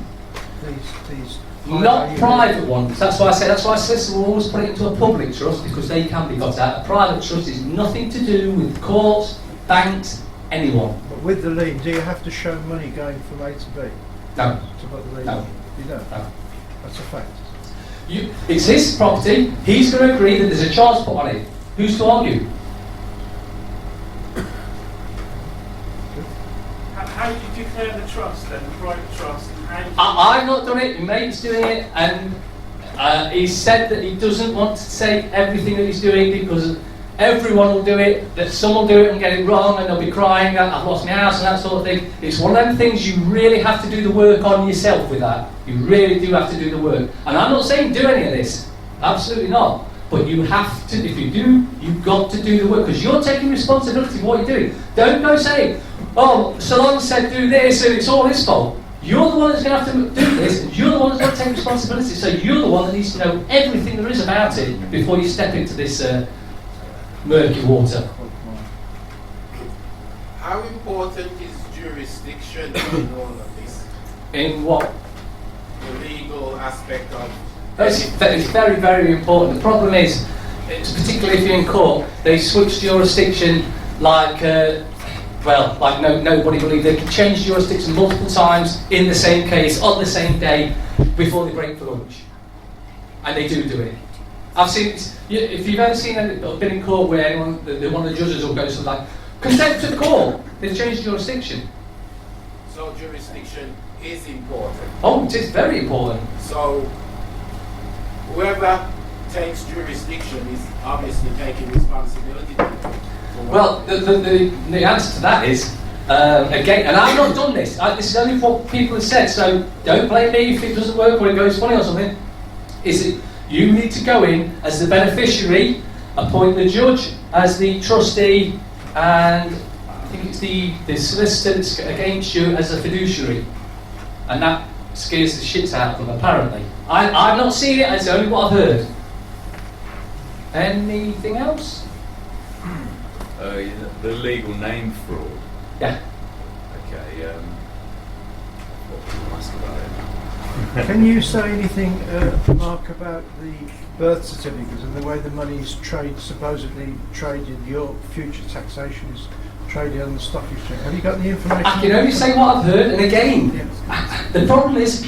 These Not private ones. That's why solicitors will always put it into a public trust, because they can be got out. A private trust is nothing to do with courts, banks, anyone. But with the lien, do you have to show money going from A to B? No. To put the lien? No. You don't? No. That's a fact. It's his property. He's going to agree that there's a charge put on it. Who's to argue? How do you declare the trust then, the private trust? I've not done it, my mate's doing it, and he said that he doesn't want to say everything that he's doing, because everyone will do it, that some will do it and get it wrong, and they'll be crying, I've lost my house and that sort of thing. It's one of them things you really have to do the work on yourself with that. You really do have to do the work. And I'm not saying do any of this, absolutely not. But you have to, if you do, you've got to do the work, because you're taking responsibility for what you're doing. Don't go saying, oh, Ceylon said do this and it's all his fault. You're the one that's going to have to do this, and you're the one that's going to take responsibility, so you're the one that needs to know everything there is about it before you step into this murky water. How important is jurisdiction in all of this? In what? The legal aspect of It's very, very important. The problem is, it's particularly if you're in court, they switch jurisdiction like, like nobody believed. They can change jurisdiction multiple times in the same case, on the same day, before they break for lunch. And they do it. I've seen, if you've ever seen or been in court where one of the judges will go something like, contempt of court, they've changed jurisdiction. So jurisdiction is important. Oh, it is very important. So whoever takes jurisdiction is obviously taking responsibility. Well, the answer to that is, again, and I've not done this, this is only what people have said, so don't blame me if it doesn't work or it goes funny or something, is that you need to go in as the beneficiary, appoint the judge as the trustee, and I think it's the solicitor against you as a fiduciary. And that scares the shit out of them, apparently. I've not seen it, it's only what I've heard. Anything else? The legal name fraud. Yeah. Okay, what can I ask about it? Can you say anything, Mark, about the birth certificates and the way the money is supposedly traded, your future taxation is traded on the stock exchange? Have you got the information? I can only say what I've heard, and again, the problem is,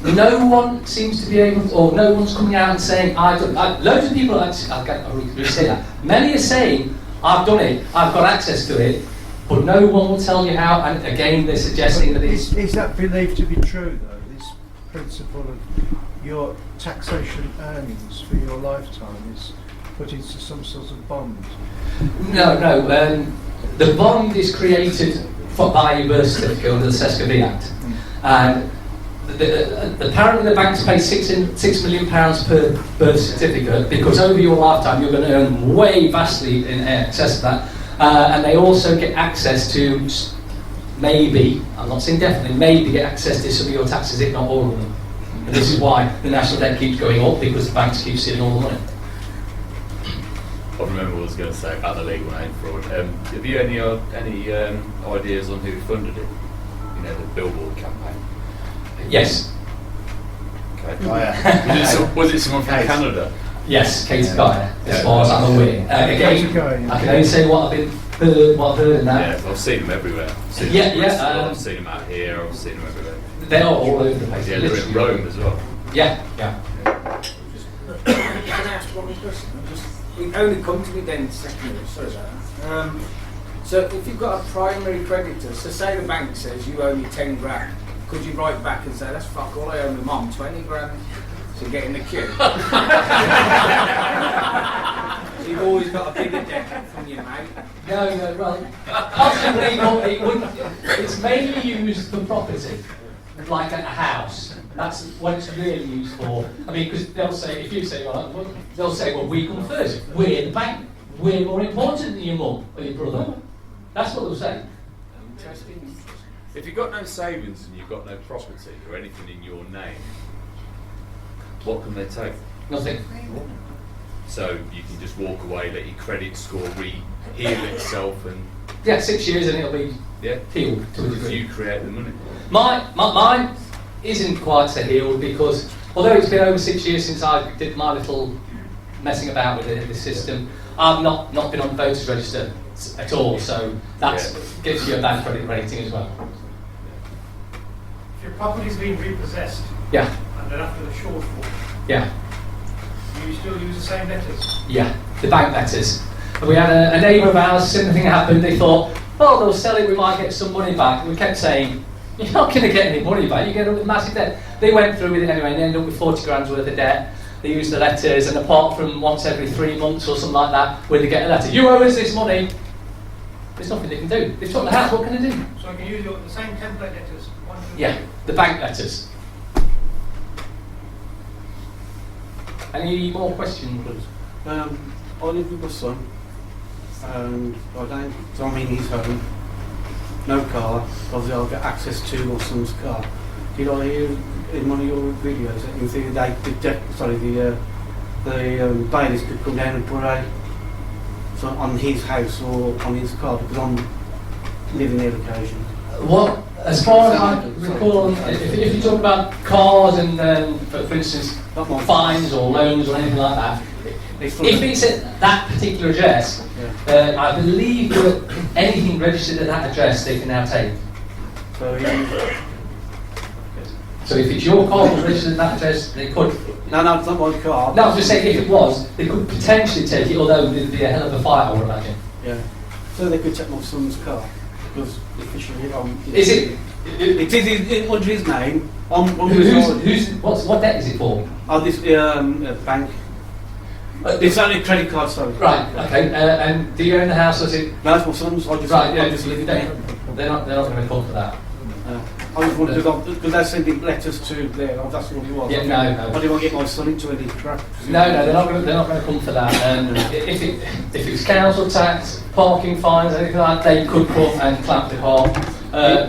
no one seems to be able to, or no one's coming out and saying, I've done. Loads of people, I'll say that. Many are saying, I've done it, I've got access to it, but no one will tell you how, and again, they're suggesting that it's... Is that believed to be true, though, this principle of your taxation earnings for your lifetime is put into some sort of bond? No, the bond is created by a birth certificate under the SESCOV Act, and apparently the banks pay £6 million per birth certificate, because over your lifetime you're going to earn way vastly in excess of that, and they also get access to maybe, I'm not saying definitely, maybe get access to some of your taxes, if not all of them. And this is why the national debt keeps going up, because the banks keep stealing all the money. I remember what I was going to say about the legal name fraud. Have you any ideas on who funded it? You know, the billboard campaign. Yes. Okay. Was it someone from Canada? Yes, Katie Guy, as far as I'm aware. Again, I can only say what I've heard in that. Yeah, I've seen them everywhere. I've seen them out here. I've seen them everywhere. They are all over the place. Yeah, they're in Rome as well. Yeah. Can I ask one question? It only come to me then secondly, sorry about that. So if you've got a primary creditor, so say the bank says you owe me 10 grand, could you write back and say, that's fuck all, I owe my mum 20 grand to get in the queue? So you've always got a bigger debt from your mate. No, well, possibly it wouldn't. It's mainly used for property, like a house. That's what it's really used for. I mean, because they'll say, if you say, they'll say, well, we come first. We're the bank. We're more important than your mum or your brother. That's what they'll say. Interesting. If you've got no savings and you've got no property or anything in your name, what can they take? Nothing. So you can just walk away, let your credit score heal itself, and 6 years and it'll be healed to a degree. You create the money. Mine isn't quite so healed, because although it's been over 6 years since I did my little messing about with the system, I've not been on the voters register at all, so that gives you a bad credit rating as well. If your property's been repossessed, Yeah. and then after the shortfall, Yeah. do you still use the same letters? Yeah, the bank letters. We had a neighbour of ours, similar thing happened, they thought, oh, they'll sell it, we might get some money back. And we kept saying, you're not going to get any money back, you get a massive debt. They went through with it anyway and ended up with 40 grand's worth of debt. They used the letters, and apart from once every 3 months or something like that, where they get a letter, you owe us this money, there's nothing they can do. They've took the house, what can they do? So I can use the same template letters? Yeah, the bank letters. Any more questions, please? I live with my son, and I'm in his home, no car, obviously I'll get access to my son's car. Did I hear in one of your videos that you think the bailiffs could come down and put on his house or on his car, because I'm living there occasionally? As far as I recall, if you talk about cars and, for instance, Not mine. fines or loans or anything like that. If it's at that particular address, I believe that anything registered at that address they can now take. So if it's your car was registered at that address, they could. No, it's not my car. No, I'm just saying if it was, they could potentially take it, although there'd be a hell of a fight, I would imagine. Yeah. So they could check my son's car because officially Is it? It is under his name. What debt is it for? Oh, this bank. It's only a credit card, sorry. Right. Okay. And do you own the house? Or is it? No, it's my son's. I just live there. They're not going to come for that. I just wanted to because they're sending letters to there. That's what it was. Yeah, no. I didn't want to get my son into any crap. No, they're not going to come for that. And if it's council tax, parking fines, anything like that, they could come and clamp the car.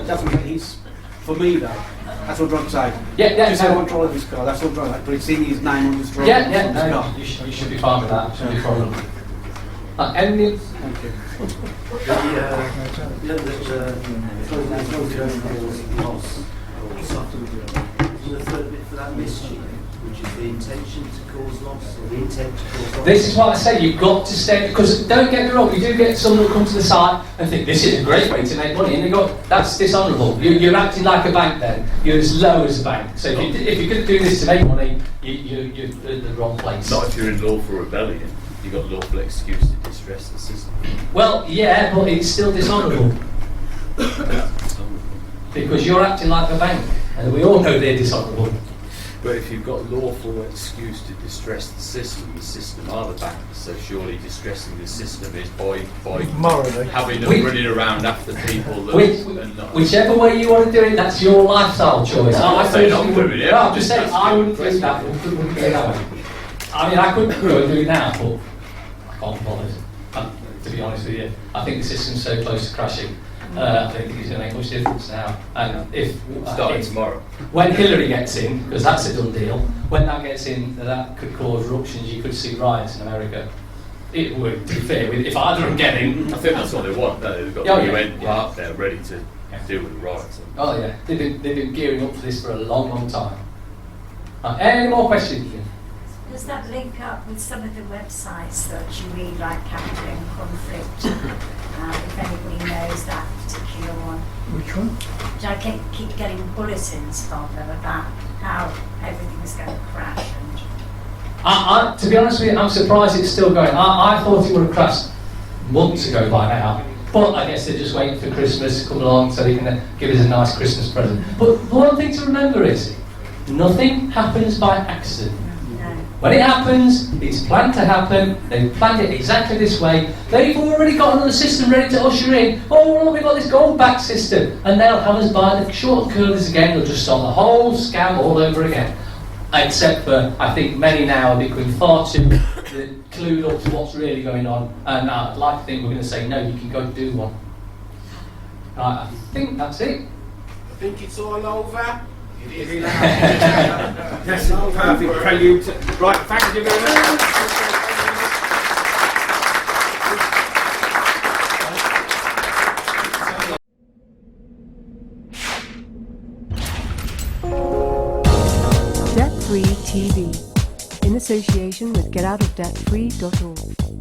That's what he's for me though. That's what I'm trying to say. Yeah. Just I won't drive his car. That's what I'm trying to say. But it's in his name on his drive. Yeah. No, you should be fine with that. Shouldn't be a problem. Emily? Thank you. Which is the intention to cause loss or the intent to cause loss. This is what I say, you've got to stay, because don't get me wrong, you do get someone who comes to the site and think this is a great way to make money, and they go, that's dishonourable. You're acting like a bank then, you're as low as a bank. So if you're going to do this to make money, you're in the wrong place. Not if you're in lawful rebellion, you've got lawful excuse to distress the system. Well, yeah, but it's still dishonourable. Because you're acting like a bank, and we all know they're dishonourable. But if you've got lawful excuse to distress the system are the banks, so surely distressing the system is by morally having them running around after people and not. Whichever way you want to do it, that's your lifestyle choice. I say not doing it. No, I'm just saying, I wouldn't do that. Wouldn't do it that way. I mean, I couldn't go and do it now, but I can't be bothered. To be honest with you, I think the system's so close to crashing. I don't think it's going to make much difference now. And starting tomorrow, when Hillary gets in, because that's a done deal, when that gets in, that could cause eruptions. You could see riots in America. It would, to be fair, if either of them get in. I think that's what they want. They've got the UN part there ready to deal with the riots. Oh yeah, they've been gearing up for this for a long, long time. Any more questions? Does that link up with some of the websites that you read, like Capital and Conflict? If anybody knows that particular one. Which one? I keep getting bulletins from them about how everything's going to crash. And To be honest with you, I'm surprised it's still going. I thought it would have crashed months ago by now. But I guess they're just waiting for Christmas to come along so they can give us a nice Christmas present. But one thing to remember is, nothing happens by accident. When it happens, it's planned to happen. They've planned it exactly this way. They've already got another system ready to usher in. Oh, well, we've got this gold-back system. And they'll have us buy the short curlies again. They'll just start the whole scam all over again. Except for, I think many now are becoming far too clued up to what's really going on. And I'd like to think we're going to say, no, you can go do one. I think that's it. I think it's all over. It is. That's a perfect prelude. Right, thank you very much. Debt Free TV, in association with GetOutOfDebtFree.org.